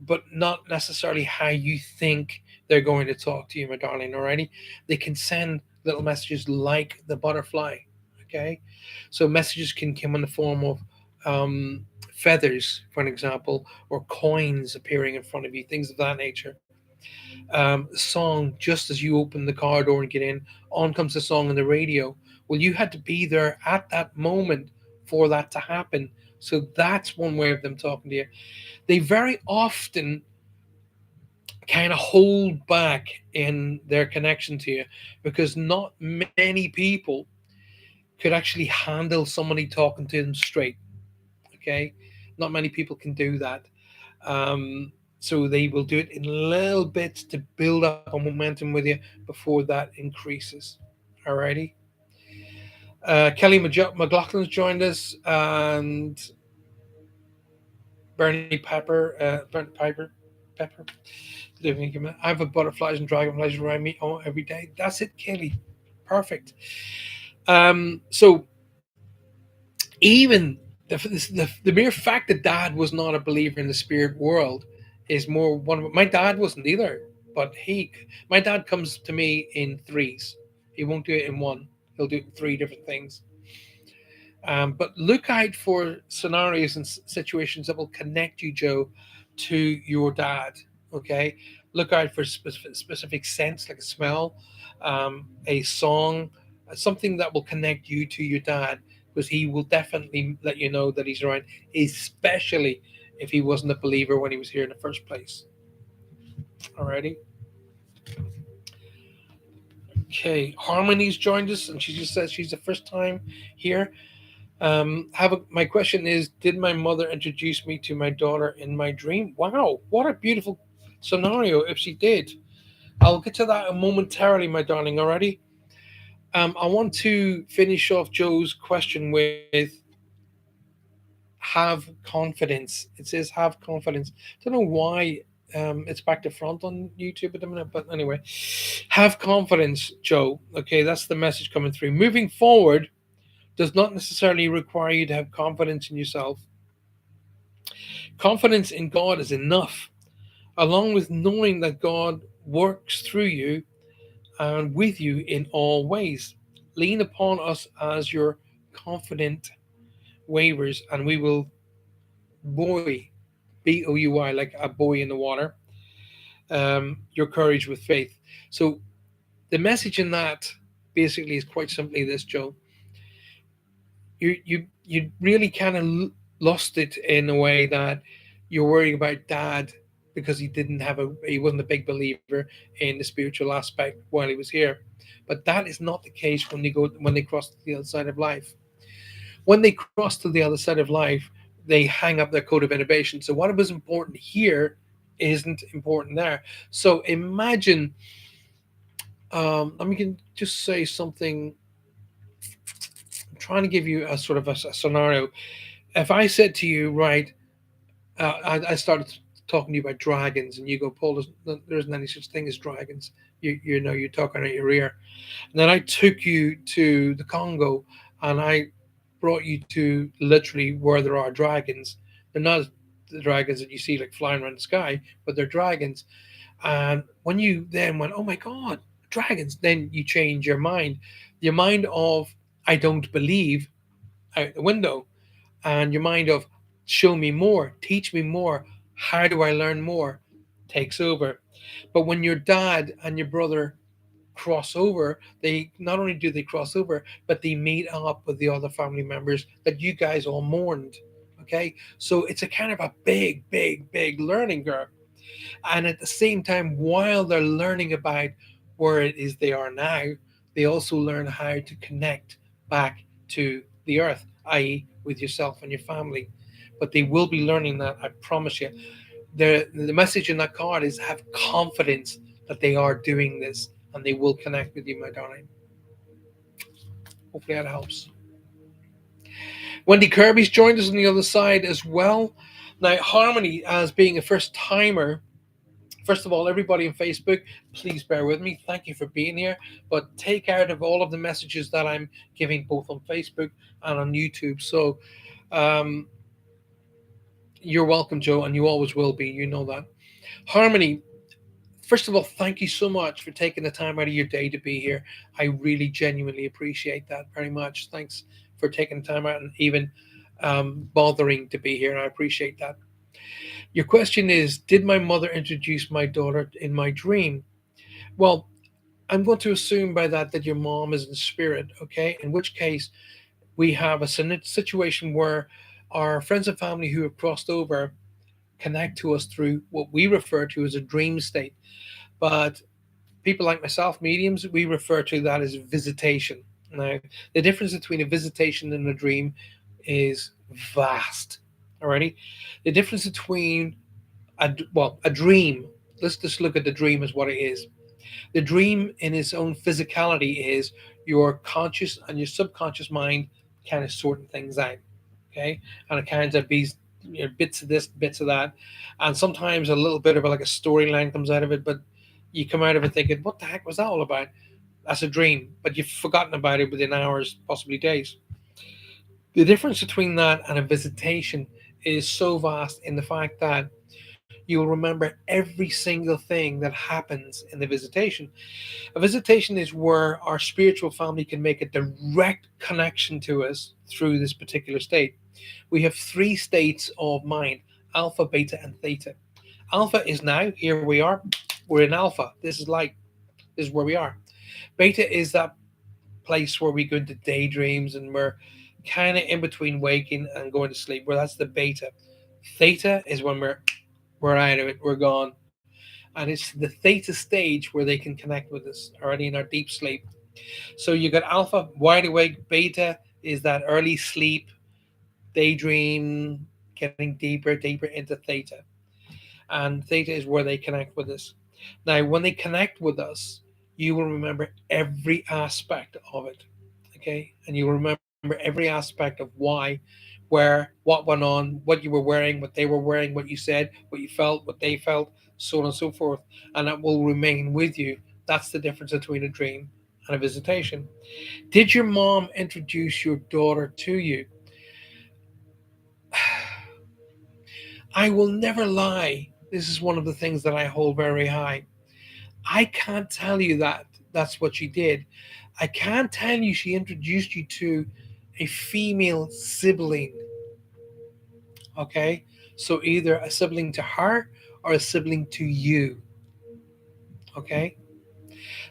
but not necessarily how you think they're going to talk to you, my darling, alrighty? They can send little messages like the butterfly, okay? So messages can come in the form of um, feathers, for an example, or coins appearing in front of you, things of that nature. Song just as you open the car door and get in, on comes the song on the radio. Well, you had to be there at that moment for that to happen. So that's one way of them talking to you. They very often kind of hold back in their connection to you because not many people could actually handle somebody talking to them straight. Okay, not many people can do that. Um, so they will do it in little bits to build up a momentum with you before that increases. Alrighty. Kelly McLaughlin's joined us, and Bernie Pepper, Bernie Piper, Pepper. Living. I have a butterflies and dragonflies around me all every day. That's it, Kelly. Perfect. So even the mere fact that Dad was not a believer in the spirit world is more one of my dad wasn't either, but my dad comes to me in threes. He won't do it in one. He'll do three different things. But look out for scenarios and situations that will connect you, Joe, to your dad. Okay, look out for specific scents like a smell, a song, something that will connect you to your dad, because he will definitely let you know that he's around, especially if he wasn't a believer when he was here in the first place. Alrighty. Okay, Harmony's joined us, and she just says she's the first time here. My question is, did my mother introduce me to my daughter in my dream? Wow, what a beautiful scenario if she did. I'll get to that momentarily, my darling, already. I want to finish off Joe's question with have confidence. It says have confidence. Don't know why it's back to front on YouTube at the minute, but anyway, have confidence, Joe. Okay, that's the message coming through. Moving forward does not necessarily require you to have confidence in yourself. Confidence in God is enough, along with knowing that God works through you and with you in all ways. Lean upon us as your confident wavers, and we will buoy, Boui, like a buoy in the water, your courage with faith. So the message in that basically is quite simply this, Joe. You really kind of lost it in a way that you're worrying about dad because he wasn't a big believer in the spiritual aspect while he was here. But that is not the case when they cross to the other side of life. When they cross to the other side of life, they hang up their coat of innovation. So what was important here isn't important there. So imagine, let me just say something. I'm trying to give you a sort of a scenario. If I said to you, right, I started talking to you about dragons, and you go, Paul, there isn't any such thing as dragons. You're talking out your ear. And then I took you to the Congo, and I brought you to literally where there are dragons. They're not the dragons that you see like flying around the sky, but they're dragons. And when you then went, oh my God, dragons, then you change your mind of I don't believe out the window, and your mind of show me more, teach me more, how do I learn more takes over. But when your dad and your brother cross over, they not only do they cross over, but they meet up with the other family members that you guys all mourned. Okay, so it's a kind of a big learning curve. And at the same time, while they're learning about where it is they are now, they also learn how to connect back to the earth, i.e., with yourself and your family. But they will be learning that, I promise you. The message in that card is have confidence that they are doing this and they will connect with you, my darling. Hopefully that helps. Wendy Kirby's joined us on the other side as well. Now, Harmony, as being a first timer, first of all, everybody on Facebook, please bear with me. Thank you for being here. But take out of all of the messages that I'm giving both on Facebook and on YouTube. So um, you're welcome, Joe, and you always will be. You know that. Harmony, first of all, thank you so much for taking the time out of your day to be here. I really genuinely appreciate that very much. Thanks for taking the time out and even bothering to be here. And I appreciate that. Your question is, did my mother introduce my daughter in my dream? Well, I'm going to assume by that that your mom is in spirit, okay? In which case, we have a situation where our friends and family who have crossed over connect to us through what we refer to as a dream state. But people like myself, mediums, we refer to that as visitation. Now, the difference between a visitation and a dream is vast. Alrighty, the difference between a dream. Let's just look at the dream as what it is. The dream, in its own physicality, is your conscious and your subconscious mind kind of sorting things out. Okay, and it kind of be, bits of this, bits of that, and sometimes a little bit of like a storyline comes out of it, but you come out of it thinking, what the heck was that all about? That's a dream, but you've forgotten about it within hours, possibly days. The difference between that and a visitation is so vast in the fact that you'll remember every single thing that happens in the visitation. A visitation is where our spiritual family can make a direct connection to us through this particular state. We have three states of mind: alpha, beta, and theta. Alpha is now, here we are, we're in alpha. This is light, this is where we are. Beta is that place where we go into daydreams and we're kind of in between waking and going to sleep, where that's the beta. Theta is when we're out of it, we're gone. And it's the theta stage where they can connect with us already in our deep sleep. So you got alpha, wide awake. Beta is that early sleep, daydream, getting deeper, deeper into theta. And theta is where they connect with us. Now, when they connect with us, you will remember every aspect of it. Okay. And you will remember every aspect of why, where, what went on, what you were wearing, what they were wearing, what you said, what you felt, what they felt, so on and so forth. And that will remain with you. That's the difference between a dream and a visitation. Did your mom introduce your daughter to you? I will never lie. This is one of the things that I hold very high. I can't tell you that that's what she did. I can't tell you she introduced you to a female sibling. Okay? So either a sibling to her or a sibling to you. Okay?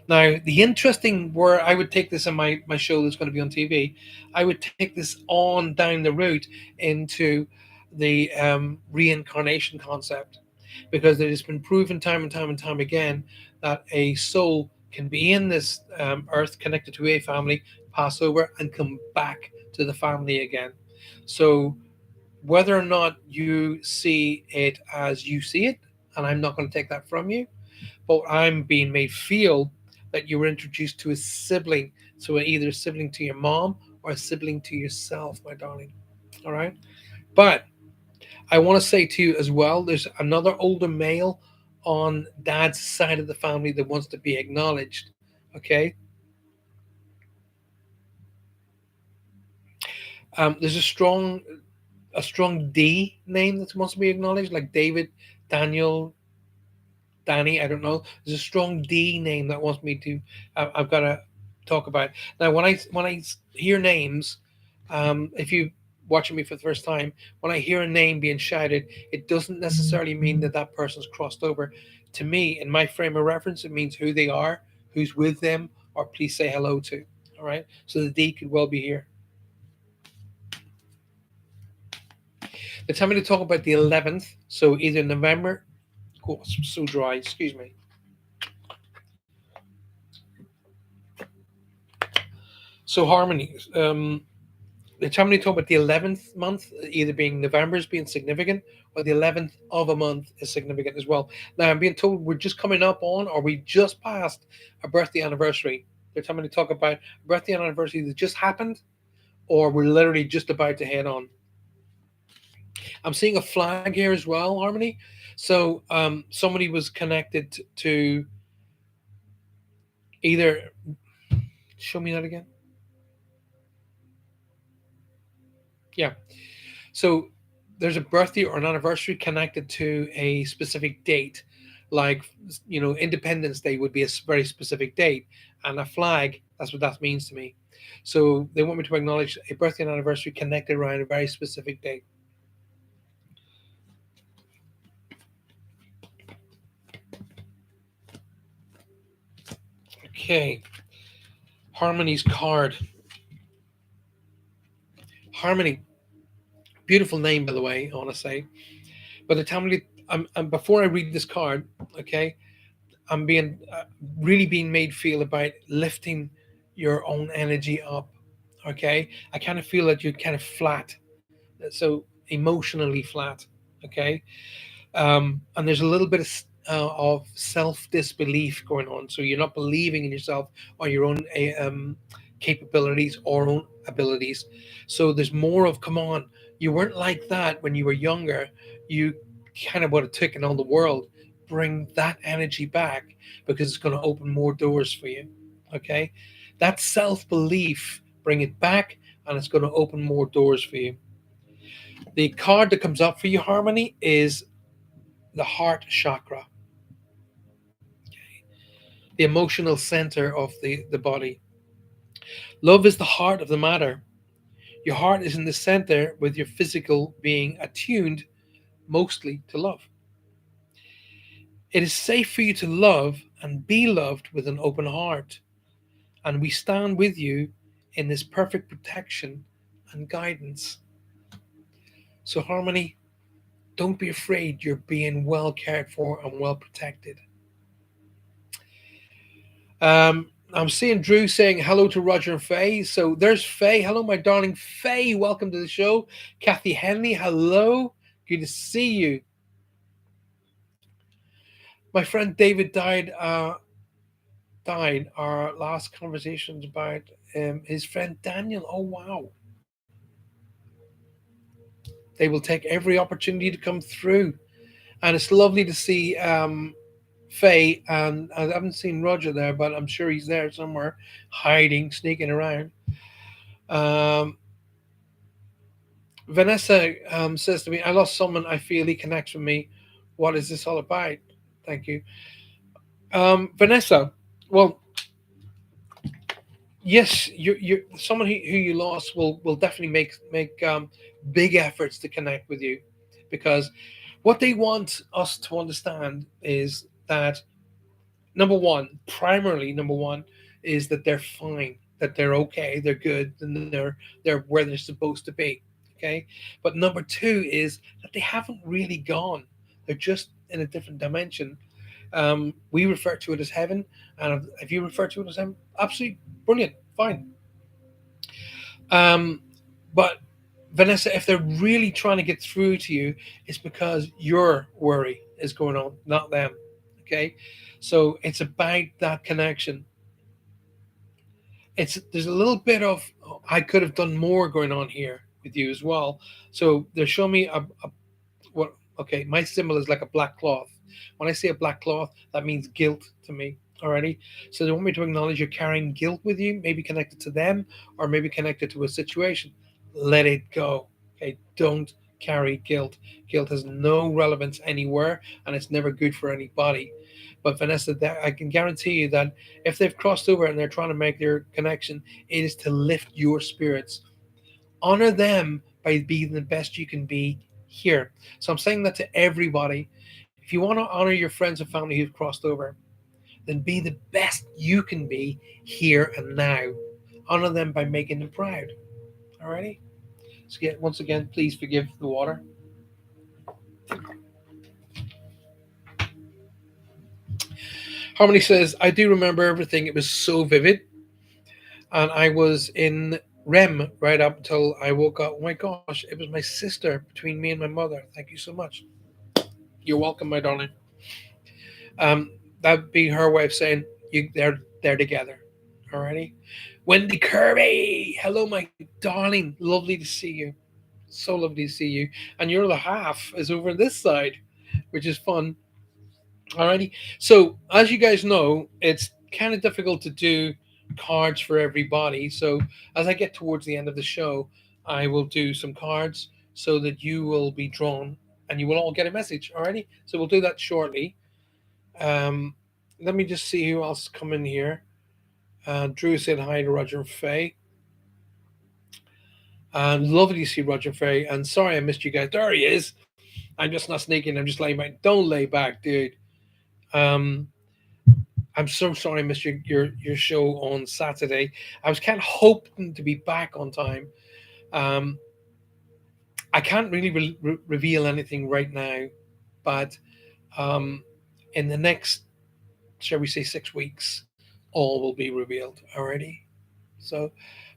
Now, the interesting where I would take this in my show that's going to be on TV, I would take this on down the route into the reincarnation concept, because it has been proven time and time and time again that a soul can be in this earth connected to a family, pass over, and come back to the family again. So whether or not you see it as you see it, and I'm not going to take that from you, but I'm being made feel that you were introduced to a sibling. So either a sibling to your mom or a sibling to yourself, my darling. All right. But I want to say to you as well, there's another older male on dad's side of the family that wants to be acknowledged. Okay. There's a strong D name that wants to be acknowledged, like David, Daniel, Danny. I don't know. There's a strong D name that wants me to. I've got to talk about now. When I hear names, if you watching me for the first time, when I hear a name being shouted, it doesn't necessarily mean that that person's crossed over. To me, in my frame of reference, it means who they are, who's with them, or please say hello to. All right. So the D could well be here. The time to talk about the 11th. So either November. Oh, it's so dry. Excuse me. So harmony. The time we talk about the 11th month, either being November is being significant, or the 11th of a month is significant as well. Now, I'm being told we're just coming up on, or we just passed a birthday anniversary. They're telling me to talk about a birthday anniversary that just happened, or we're literally just about to head on. I'm seeing a flag here as well, Harmony. So somebody was connected to either. Show me that again. Yeah. So there's a birthday or an anniversary connected to a specific date, like Independence Day would be a very specific date, and a flag. That's what that means to me. So they want me to acknowledge a birthday and anniversary connected around a very specific date. Okay, Harmony's card. Harmony, beautiful name by the way. I want to say, but the time before I read this card, okay, I'm being really being made feel about lifting your own energy up. Okay, I kind of feel that you're kind of flat, so emotionally flat. Okay, and there's a little bit of self disbelief going on. So you're not believing in yourself or your own capabilities or own abilities. So there's more of, come on, you weren't like that when you were younger. You kind of would have taken on the world. Bring that energy back, because it's going to open more doors for you. Okay, that self belief, bring it back, and it's going to open more doors for you. The card that comes up for you, Harmony, is the heart chakra, the emotional center of the body. Love is the heart of the matter. Your heart is in the center, with your physical being attuned mostly to love. It is safe for you to love and be loved with an open heart, and we stand with you in this perfect protection and guidance. So, Harmony, don't be afraid. You're being well cared for and well protected. I'm seeing Drew saying hello to Roger and Faye. So there's Faye. Hello, my darling Faye. Welcome to the show. Kathy Henley, hello. Good to see you. My friend David died. Our last conversations about his friend Daniel. Oh wow. They will take every opportunity to come through, and it's lovely to see Faye. And I haven't seen Roger there, but I'm sure he's there somewhere, hiding, sneaking around. Um, Vanessa says to me, I lost someone. I feel he connects with me. What is this all about? Thank you. Vanessa, well, yes, you're someone who you lost will definitely make big efforts to connect with you, because what they want us to understand is that number one, is that they're fine, that they're okay, they're good, and they're where they're supposed to be. Okay, but number two is that they haven't really gone. They're just in a different dimension. We refer to it as heaven, and if you refer to it as heaven, absolutely brilliant, fine. Um, but Vanessa, if they're really trying to get through to you, it's because your worry is going on, not them. Okay, so it's about that connection. There's a little bit of, oh, I could have done more going on here with you as well. So they're showing me a what? Okay, my symbol is like a black cloth. When I say a black cloth, that means guilt to me. Alrighty. So they want me to acknowledge you're carrying guilt with you, maybe connected to them, or maybe connected to a situation. Let it go. Okay, don't carry guilt. Guilt has no relevance anywhere, and it's never good for anybody. But Vanessa, I can guarantee you that if they've crossed over and they're trying to make their connection, it is to lift your spirits. Honor them by being the best you can be here. So I'm saying that to everybody. If you want to honor your friends and family who've crossed over, then be the best you can be here and now. Honor them by making them proud. Alrighty? So once again, please forgive the water. Harmony says, I do remember everything. It was so vivid. And I was in REM right up until I woke up. Oh my gosh, it was my sister between me and my mother. Thank you so much. You're welcome, my darling. Um, that'd be her way of saying they're together. Alrighty. Wendy Kirby. Hello, my darling. Lovely to see you. So lovely to see you. And your other half is over this side, which is fun. Alrighty. So as you guys know, it's kind of difficult to do cards for everybody. So as I get towards the end of the show, I will do some cards so that you will be drawn and you will all get a message. Alrighty. So we'll do that shortly. Um, Let me just see who else come in here. Drew said hi to Roger and Faye. Lovely to see Roger and Faye. And sorry I missed you guys. There he is. I'm just not sneaking. I'm just laying back. Don't lay back, dude. Um, I'm so sorry I missed your show on Saturday. I was kind of hoping to be back on time. Um, I can't really reveal anything right now, but um, in the next, shall we say, 6 weeks, all will be revealed already. So,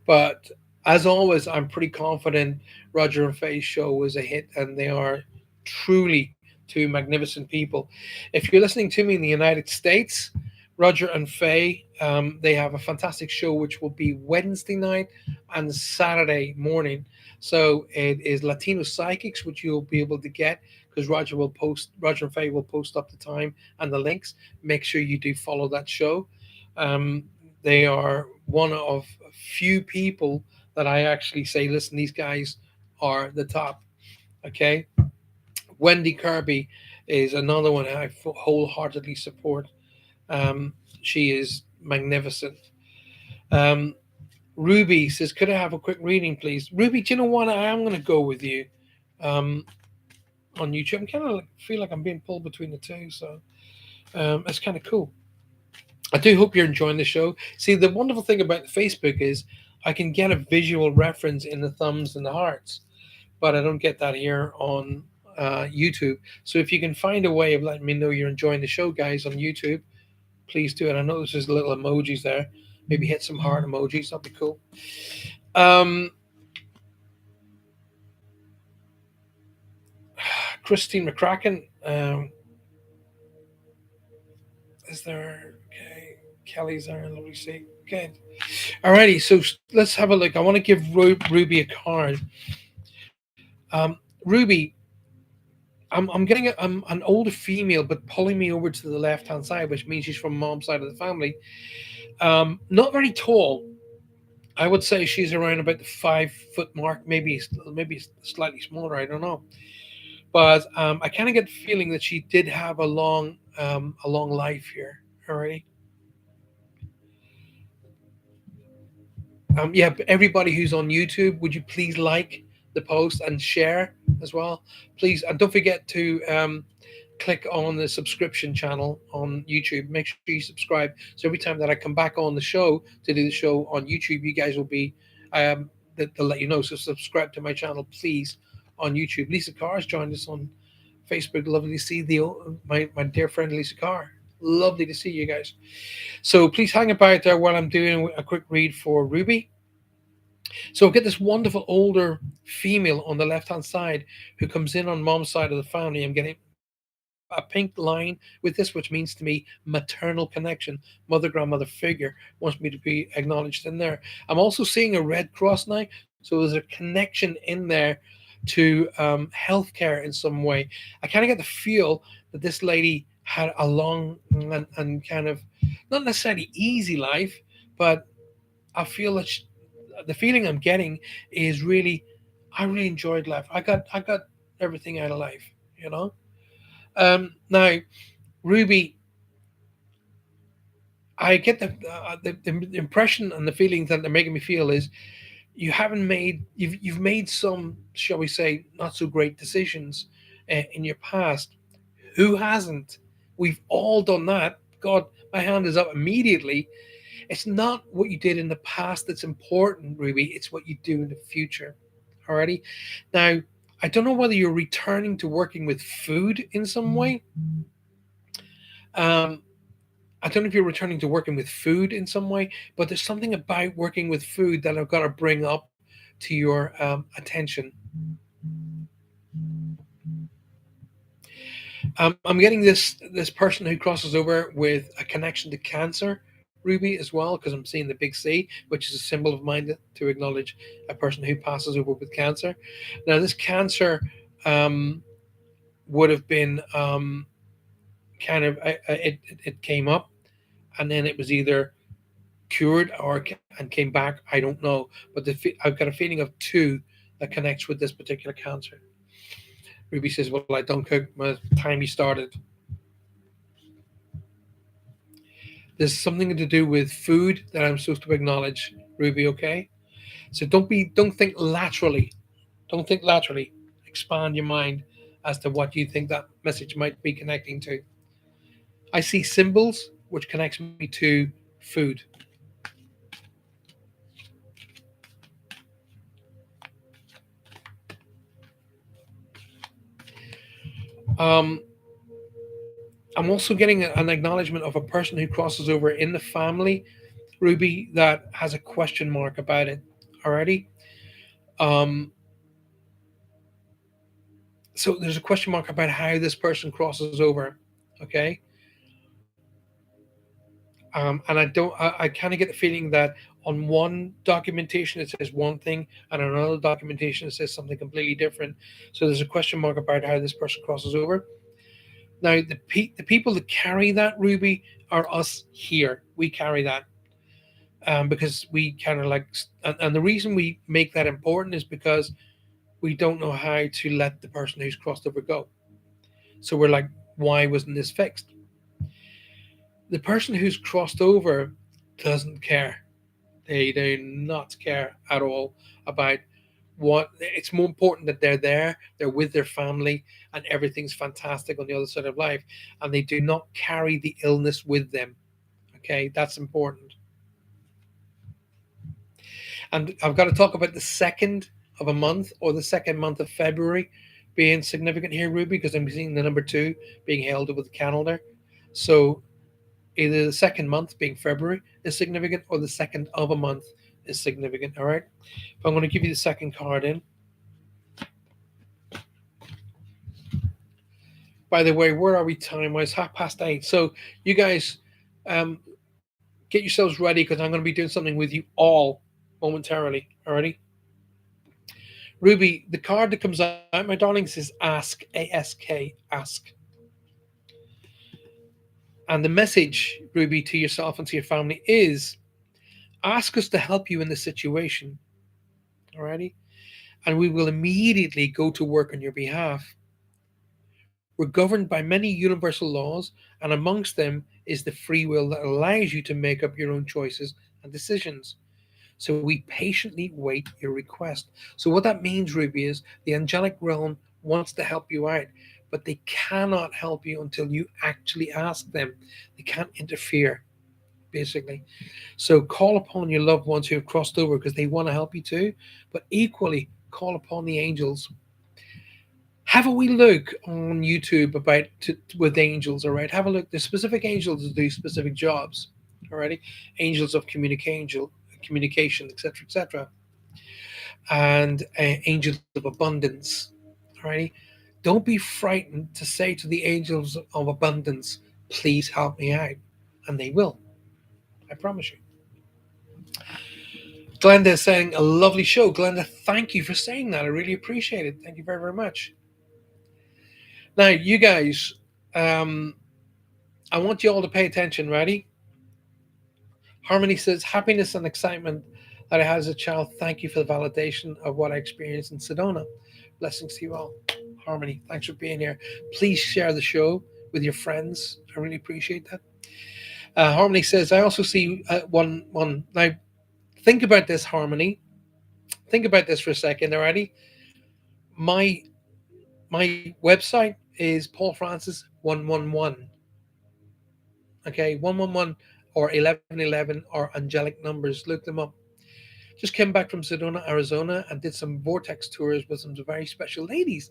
but as always, I'm pretty confident Roger and Faye's show was a hit, and they are truly two magnificent people. If you're listening to me in the United States, Roger and Faye, they have a fantastic show which will be Wednesday night and Saturday morning. So it is Latino Psychics, which you'll be able to get because Roger and Faye will post up the time and the links. Make sure you do follow that show. Um, they are one of a few people that I actually say, listen, these guys are the top. Okay. Wendy Kirby is another one I wholeheartedly support. Um, she is magnificent. Um, Ruby says, could I have a quick reading, please? Ruby, do you know what? I am going to go with you um, on YouTube. I'm kind of feel like I'm being pulled between the two. So it's kind of cool. I do hope you're enjoying the show. See, the wonderful thing about Facebook is I can get a visual reference in the thumbs and the hearts, but I don't get that here on YouTube. So if you can find a way of letting me know you're enjoying the show, guys, on YouTube, please do it. I know there's just little emojis there. Maybe hit some heart emojis. That'd be cool. Um, Christine McCracken. Is there? Okay. Kelly's there. Lovely to see. Okay. Alrighty. So let's have a look. I want to give Ruby a card. Ruby, I'm getting I'm an older female, but pulling me over to the left hand side, which means she's from mom's side of the family. Not very tall. I would say she's around about the 5 foot mark, maybe slightly smaller. I don't know, but I kind of get the feeling that she did have a long life here. Alrighty. Yeah, everybody who's on YouTube, would you please like the post and share as well, please, and don't forget to click on the subscription channel on YouTube. Make sure you subscribe so every time that I come back on the show to do the show on YouTube, you guys will be they'll let you know. So subscribe to my channel, please, on YouTube. Lisa Carr has joined us on Facebook. Lovely to see my dear friend Lisa Carr. Lovely to see you guys. So please hang about there while I'm doing a quick read for Ruby. So get this wonderful older female on the left hand side who comes in on mom's side of the family. I'm getting a pink line with this, which means to me maternal connection, mother, grandmother figure wants me to be acknowledged in there. I'm also seeing a red cross now, so there's a connection in there to healthcare in some way. I kind of get the feel that this lady had a long and kind of not necessarily easy life, but I feel that the feeling I'm getting is really, I really enjoyed life. I got everything out of life, you know. Now, Ruby, I get the impression and the feelings that they're making me feel is you've made some, shall we say, not so great decisions in your past. Who hasn't? We've all done that. God, my hand is up immediately. It's not what you did in the past that's important, Ruby. It's what you do in the future. Alrighty. Now, I don't know whether you're returning to working with food in some way. Um, I don't know if you're returning to working with food in some way, but there's something about working with food that I've got to bring up to your attention. I'm getting this person who crosses over with a connection to cancer, Ruby, as well, because I'm seeing the big C, which is a symbol of mine to acknowledge a person who passes over with cancer. Now, this cancer um, would have been kind of it came up, and then it was either cured or and came back. I don't know, but I've got a feeling of two that connects with this particular cancer. Ruby says, "Well, I don't cook. By the time you started, there's something to do with food that I'm supposed to acknowledge." Ruby, okay? So don't think laterally. Don't think laterally. Expand your mind as to what you think that message might be connecting to. I see symbols, which connects me to food. Um, I'm also getting an acknowledgement of a person who crosses over in the family, Ruby, that has a question mark about it already. Um, so there's a question mark about how this person crosses over. Okay. And I kind of get the feeling that on one documentation it says one thing, and on another documentation it says something completely different. So there's a question mark about how this person crosses over. Now, the people that carry that, Ruby, are us here. We carry that because we kind of like, and the reason we make that important is because we don't know how to let the person who's crossed over go. So we're like, why wasn't this fixed? The person who's crossed over doesn't care. They do not care at all about what. It's more important that they're there, they're with their family, and everything's fantastic on the other side of life, and they do not carry the illness with them. Okay, that's important. And I've got to talk about the second of a month or the second month of February being significant here, Ruby, because I'm seeing the number two being held with the calendar. So either the second month being February is significant or the second of a month is significant. All right. If I'm going to give you the second card in. By the way, where are we time wise? 8:30. So you guys um, get yourselves ready because I'm going to be doing something with you all momentarily. Alrighty. Ruby, the card that comes out, my darling, says ask, ASK, ask. And the message, Ruby, to yourself and to your family is ask us to help you in the situation. Alrighty. And we will immediately go to work on your behalf. We're governed by many universal laws, and amongst them is the free will that allows you to make up your own choices and decisions. So we patiently wait your request. So what that means, Ruby, is the angelic realm wants to help you out, but they cannot help you until you actually ask them. They can't interfere, basically. So call upon your loved ones who have crossed over because they want to help you too, but equally call upon the angels. Have a wee look on YouTube about with angels, all right? Have a look. There's specific angels that do specific jobs, alrighty? Angels of communication, etc., etc., and angels of abundance, alrighty? Don't be frightened to say to the angels of abundance, "Please help me out," and they will. I promise you. Glenda is saying a lovely show. Glenda, thank you for saying that. I really appreciate it. Thank you very, very much. Now, you guys, um, I want you all to pay attention. Ready? Harmony says, happiness and excitement that I had as a child. Thank you for the validation of what I experienced in Sedona. Blessings to you all. Harmony, thanks for being here. Please share the show with your friends. I really appreciate that. Harmony says, I also see one. Now, think about this, Harmony. Think about this for a second, already. My my website is Paul Francis 111. Okay, 111 or 1111 or angelic numbers. Look them up. Just came back from Sedona, Arizona, and did some vortex tours with some very special ladies.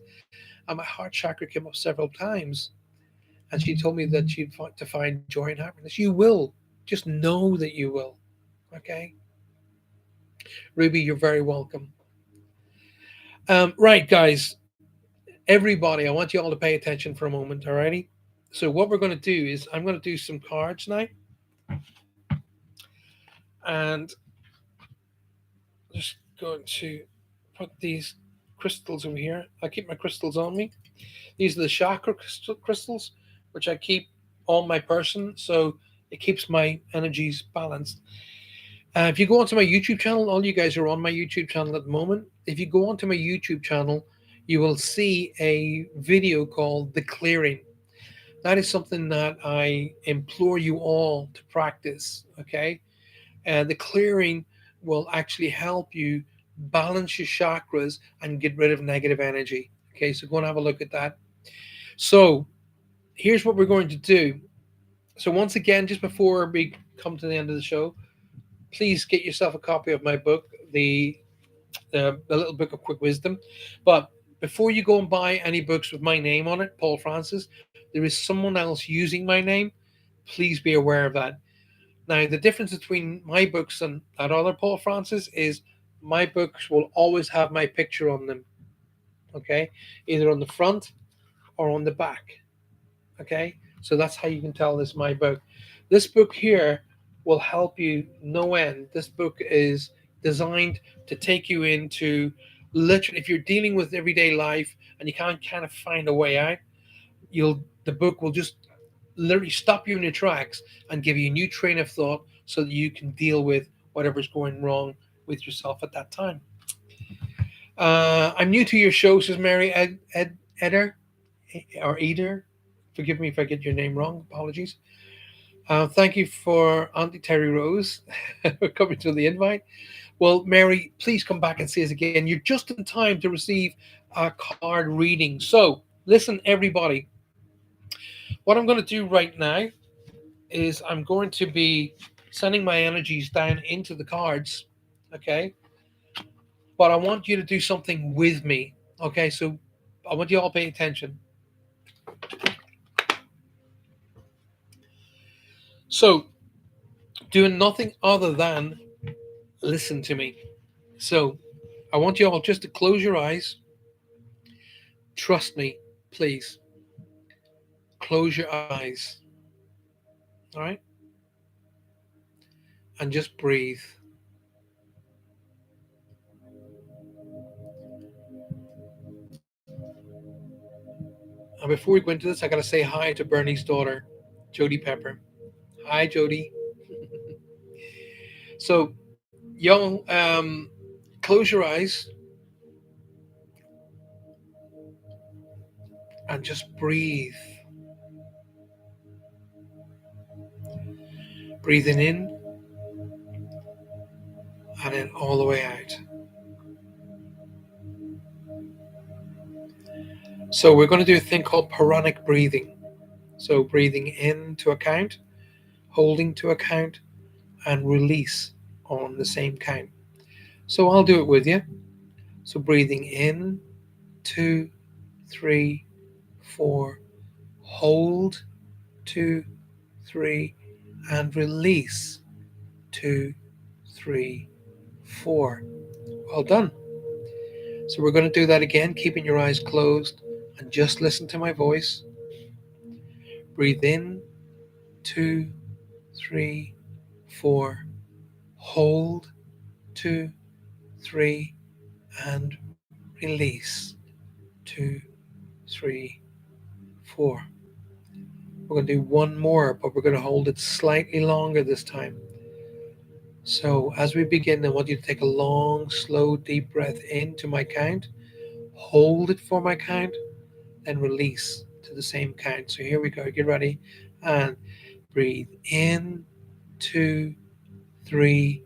And my heart chakra came up several times. And she told me that she'd to find joy and happiness. You will. Just know that you will. Okay? Ruby, you're very welcome. Right, guys. Everybody, I want you all to pay attention for a moment, alrighty? So what we're going to do is I'm going to do some cards now. And just going to put these crystals over here. I keep my crystals on me. These are the chakra crystals, which I keep on my person, so it keeps my energies balanced. If you go onto my YouTube channel, all you guys are on my YouTube channel at the moment. If you go onto my YouTube channel, you will see a video called The Clearing. That is something that I implore you all to practice, okay? The clearing will actually help you balance your chakras and get rid of negative energy. Okay, so go and have a look at that. So here's what we're going to do. So once again, just before we come to the end of the show, please get yourself a copy of my book, the Little Book of Quick Wisdom. But before you go and buy any books with my name on it, Paul Francis, there is someone else using my name. Please be aware of that. Now, the difference between my books and that other Paul Francis is my books will always have my picture on them. Okay, either on the front or on the back. Okay, so that's how you can tell this is my book. This book here will help you no end. This book is designed to take you into literally, if you're dealing with everyday life and you can't kind of find a way out, the book will just literally stop you in your tracks and give you a new train of thought so that you can deal with whatever's going wrong with yourself at that time. I'm new to your show, says Mary Eder or Eder. Forgive me if I get your name wrong. Apologies. Thank you for Auntie Terry Rose for coming to the invite. Well, Mary, please come back and see us again. You're just in time to receive a card reading. So, listen, everybody. What I'm going to do right now is I'm going to be sending my energies down into the cards. Okay. But I want you to do something with me. Okay. So, I want you all to pay attention. So, doing nothing other than listen to me. So, I want you all just to close your eyes. Trust me, please. Close your eyes. All right? And just breathe. And before we go into this, I got to say hi to Bernie's daughter, Jody Pepper. Hi, Jody. So, y'all, close your eyes and just breathe. Breathing in and then all the way out. So, we're going to do a thing called Puranic breathing. So, breathing in to a count, holding to a count, and release on the same count. So, I'll do it with you. So, breathing in, 2, 3, 4, hold, 2, 3, and release, 2, 3, 4. Well done. So we're going to do that again, keeping your eyes closed and just listen to my voice. Breathe in, 2, 3, 4. Hold, 2, 3, and release, 2, 3, 4. We're going to do one more, but we're going to hold it slightly longer this time. So as we begin, I want you to take a long, slow, deep breath into my count. Hold it for my count, then release to the same count. So here we go. Get ready and breathe in, 2, 3,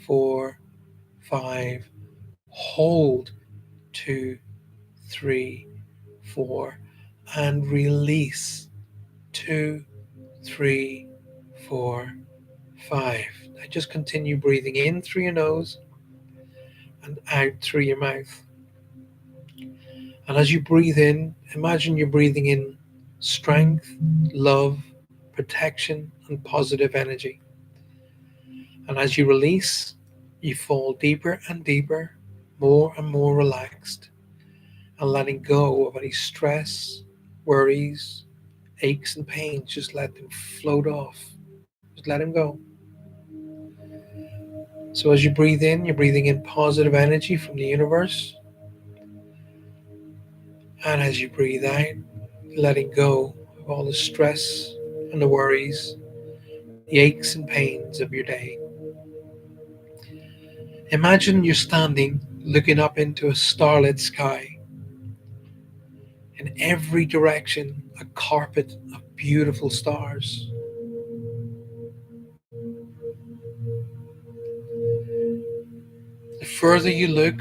4, 5. Hold, 2, 3, 4, and release, 2, 3, 4, 5. Now just continue breathing in through your nose and out through your mouth. And as you breathe in, imagine you're breathing in strength, love, protection, and positive energy. And as you release, you fall deeper and deeper, more and more relaxed, and letting go of any stress, worries, aches, and pains. Just let them float off. Just let them go. So as you breathe in, you're breathing in positive energy from the universe. And as you breathe out, letting go of all the stress and the worries, the aches and pains of your day. Imagine you're standing looking up into a starlit sky. In every direction, a carpet of beautiful stars. The further you look,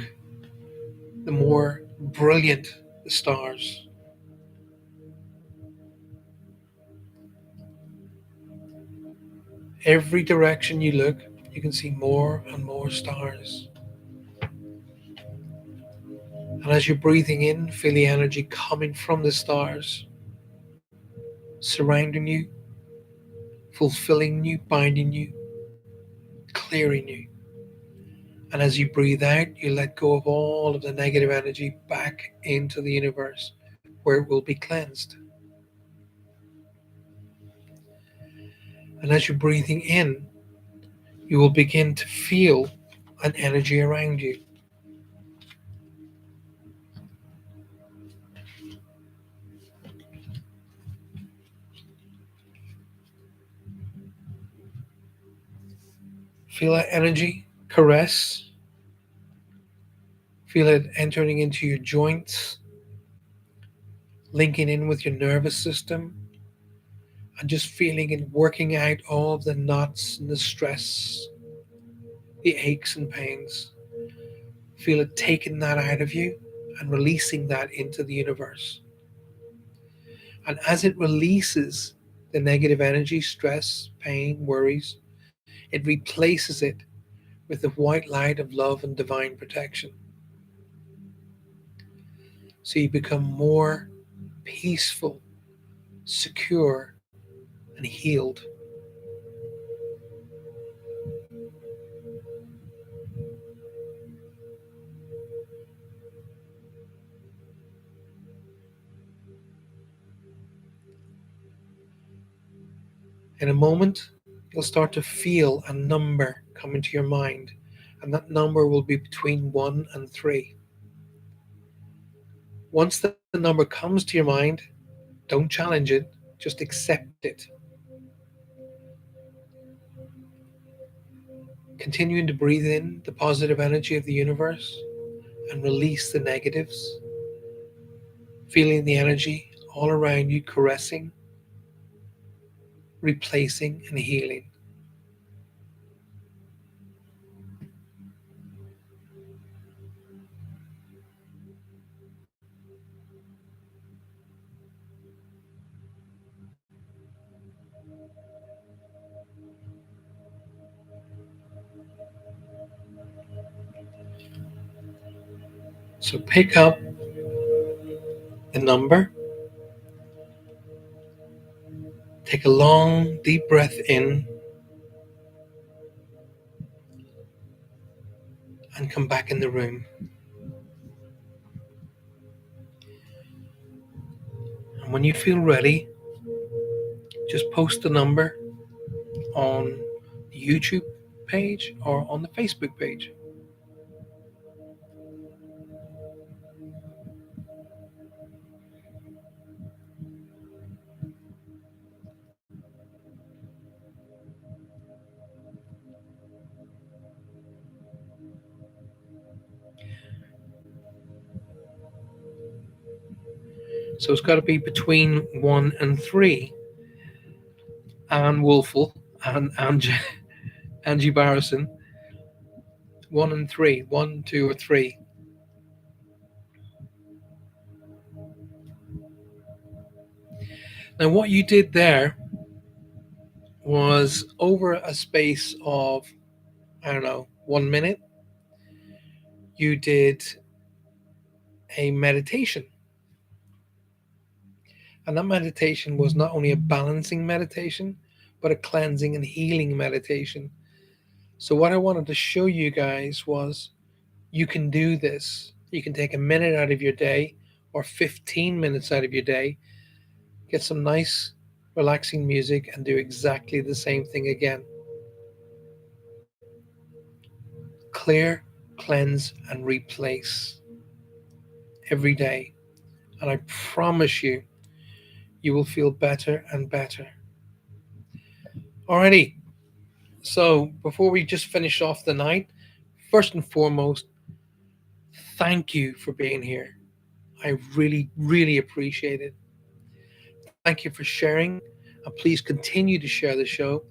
the more brilliant the stars. Every direction you look, you can see more and more stars. And as you're breathing in, feel the energy coming from the stars, surrounding you, fulfilling you, binding you, clearing you. And as you breathe out, you let go of all of the negative energy back into the universe where it will be cleansed. And as you're breathing in, you will begin to feel an energy around you. Feel that energy caress. Feel it entering into your joints, linking in with your nervous system, and just feeling it working out all of the knots and the stress, the aches and pains. Feel it taking that out of you and releasing that into the universe. And as it releases the negative energy, stress, pain, worries, it replaces it with the white light of love and divine protection. So you become more peaceful, secure, and healed. In a moment, you'll start to feel a number come into your mind, and that number will be between 1 and 3. Once the number comes to your mind, don't challenge it, just accept it. Continuing to breathe in the positive energy of the universe and release the negatives, feeling the energy all around you caressing, replacing, and healing. So pick up the number, take a long, deep breath in, and come back in the room. And when you feel ready, just post the number on the YouTube page or on the Facebook page. So it's got to be between 1 and 3. Anne Wolfel and Angie Barrison. 1 and 3. 1, 2, or 3. Now, what you did there was over a space of, I don't know, 1 minute, you did a meditation. And that meditation was not only a balancing meditation, but a cleansing and healing meditation. So, what I wanted to show you guys was you can do this. You can take a minute out of your day or 15 minutes out of your day, get some nice, relaxing music, and do exactly the same thing again. clear, cleanse, and replace every day. And I promise you, you will feel better and better. Alrighty. So before we just finish off the night, first and foremost, thank you for being here. I really, really appreciate it. Thank you for sharing. And please continue to share the show.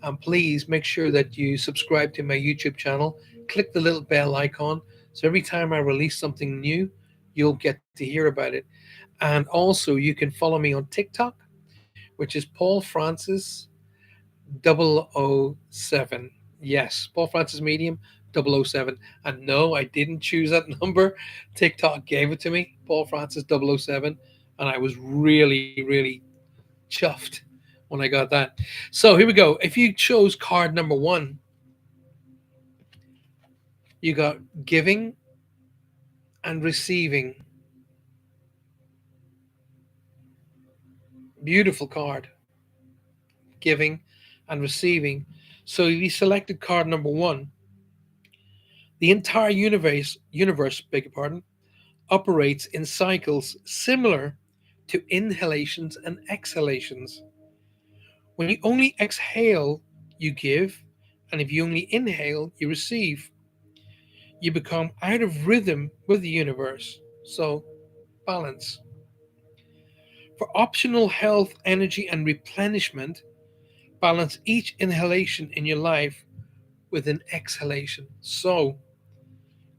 And please make sure that you subscribe to my YouTube channel. Click the little bell icon. So every time I release something new, you'll get to hear about it. And also, you can follow me on TikTok, which is Paul Francis 007. Yes, Paul Francis Medium 007. And no, I didn't choose that number. TikTok gave it to me, Paul Francis 007. And I was really, really chuffed when I got that. So here we go. If you chose card number one, you got giving and receiving. Beautiful card. Giving and receiving. So if you selected card number one, the entire universe, beg your pardon, operates in cycles similar to inhalations and exhalations. When you only exhale, you give, and if you only inhale, you receive. You become out of rhythm with the universe. So, balance. For optional health, energy, and replenishment, balance each inhalation in your life with an exhalation. So,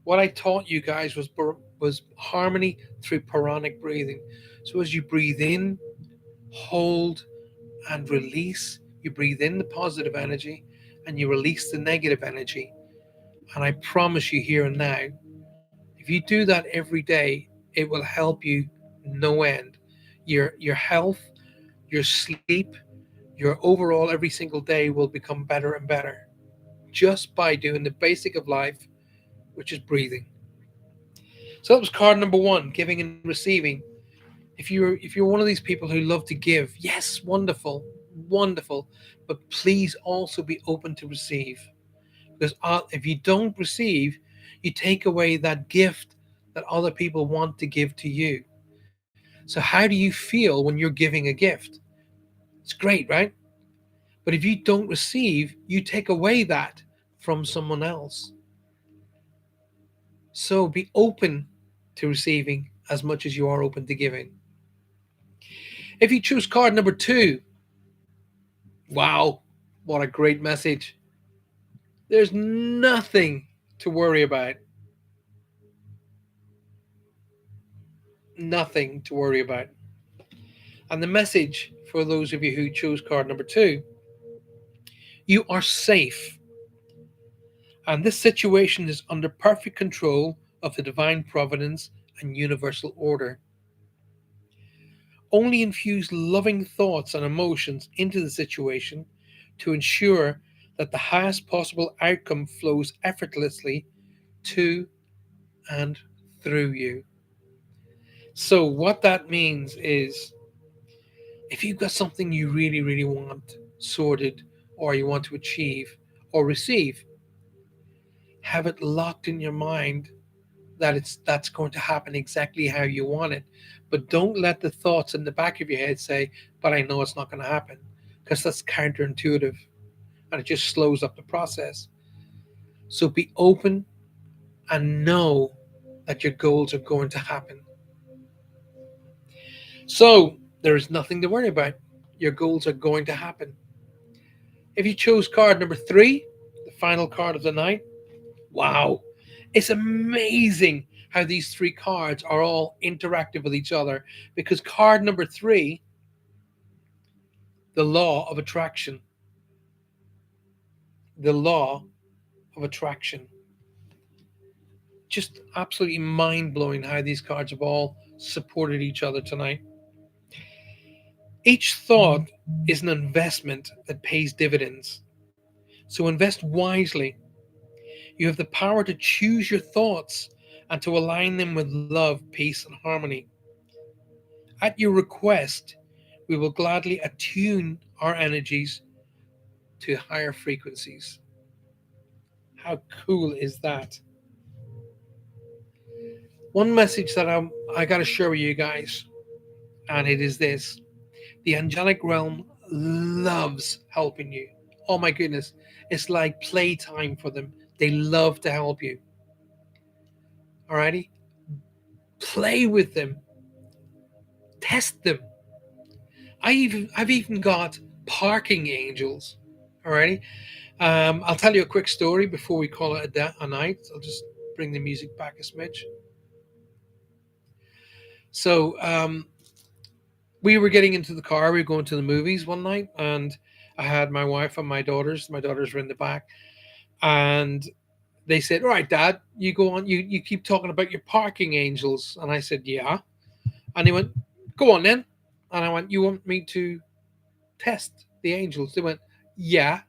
what I taught you guys was harmony through pranic breathing. So as you breathe in, hold, and release, you breathe in the positive energy and you release the negative energy. And I promise you here and now, if you do that every day, it will help you no end. Your health, your sleep, your overall every single day will become better and better just by doing the basic of life, which is breathing. So that was card number one, giving and receiving. If you're one of these people who love to give, yes, wonderful, wonderful, but please also be open to receive. Because if you don't receive, you take away that gift that other people want to give to you. So how do you feel when you're giving a gift? It's great, right? But if you don't receive, you take away that from someone else. So be open to receiving as much as you are open to giving. If you choose card number two, wow, what a great message. There's nothing to worry about. Nothing to worry about. And the message for those of you who chose card number two, you are safe. And this situation is under perfect control of the divine providence and universal order. Only infuse loving thoughts and emotions into the situation to ensure that the highest possible outcome flows effortlessly to and through you. So, what that means is if you've got something you really, really want sorted, or you want to achieve or receive, have it locked in your mind that that's going to happen exactly how you want it. But don't let the thoughts in the back of your head say, but I know it's not going to happen, because that's counterintuitive and it just slows up the process. So be open and know that your goals are going to happen. So there is nothing to worry about. Your goals are going to happen. If you chose card number three, the final card of the night, wow, it's amazing how these three cards are all interactive with each other, because card number three, the law of attraction, the law of attraction. Just absolutely mind blowing how these cards have all supported each other tonight. Each thought is an investment that pays dividends. So invest wisely. You have the power to choose your thoughts and to align them with love, peace, and harmony. At your request, we will gladly attune our energies to higher frequencies. How cool is that? One message that I got to share with you guys, and it is this: the angelic realm loves helping you. Oh my goodness, it's like playtime for them. They love to help you. Alrighty, play with them, test them. I've even got parking angels. Alrighty, I'll tell you a quick story before we call it a night. I'll just bring the music back a smidge. So we were getting into the car. We were going to the movies one night, and I had my wife and my daughters. My daughters were in the back, and they said, "All right, Dad, you go on. You keep talking about your parking angels." And I said, "Yeah." And they went, "Go on then." And I went, "You want me to test the angels?" They went, "Yeah."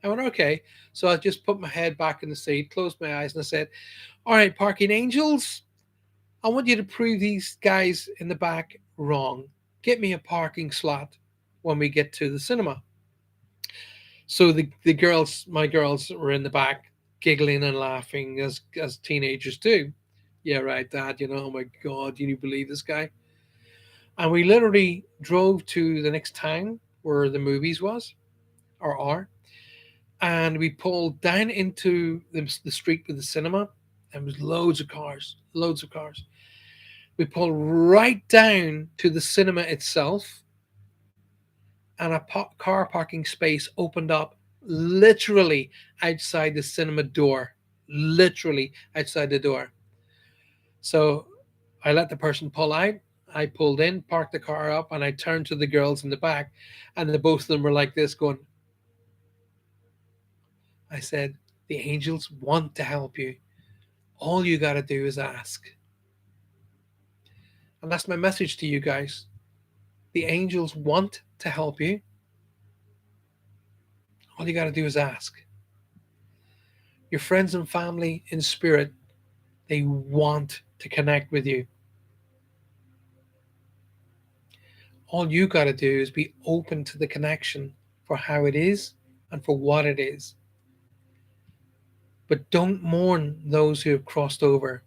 I went, "Okay." So I just put my head back in the seat, closed my eyes, and I said, "All right, parking angels, I want you to prove these guys in the back wrong. Get me a parking slot when we get to the cinema." So the girls, my girls, were in the back giggling and laughing as teenagers do. Yeah, right, Dad. Oh my God, can you believe this guy? And we literally drove to the next town where the movies was or are, and we pulled down into the street with the cinema, and there was loads of cars, loads of cars. We pulled right down to the cinema itself, and a car parking space opened up literally outside the cinema door. Literally outside the door. So I let the person pull out. I pulled in, parked the car up, and I turned to the girls in the back, and the both of them were like this, going, I said, the angels want to help you. All you got to do is ask. And that's my message to you guys. The angels want to help you. All you got to do is ask. Your friends and family in spirit, they want to connect with you. All you got to do is be open to the connection for how it is and for what it is. But don't mourn those who have crossed over.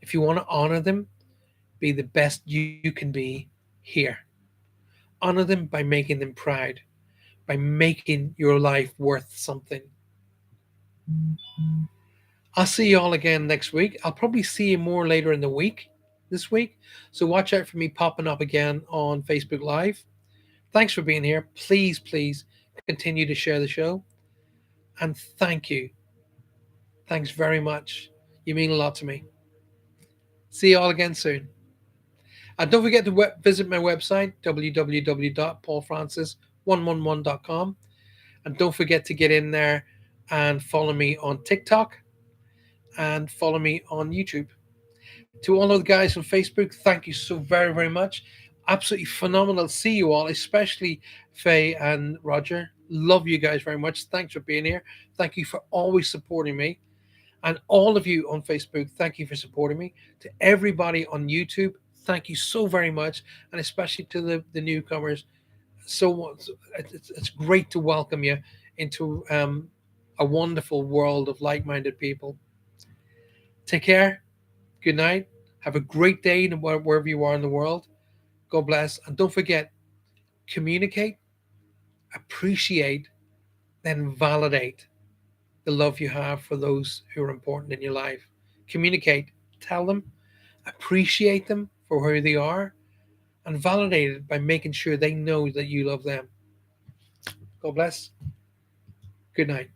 If you want to honor them, be the best you can be here. Honor them by making them proud, by making your life worth something. I'll see you all again next week. I'll probably see you more later in the week, this week. So watch out for me popping up again on Facebook Live. Thanks for being here. Please, please continue to share the show. And thank you. Thanks very much. You mean a lot to me. See you all again soon. And don't forget to visit my website, www.paulfrancis111.com. And don't forget to get in there and follow me on TikTok and follow me on YouTube. To all of the guys on Facebook, thank you so very, very much. Absolutely phenomenal. See you all, especially Faye and Roger. Love you guys very much. Thanks for being here. Thank you for always supporting me. And all of you on Facebook, thank you for supporting me. To everybody on YouTube, thank you so very much. And especially to the newcomers. So it's great to welcome you into a wonderful world of like-minded people. Take care. Good night. Have a great day wherever you are in the world. God bless. And don't forget, communicate, appreciate, then validate the love you have for those who are important in your life. Communicate, tell them, appreciate them for who they are, and validate it by making sure they know that you love them. God bless. Good night.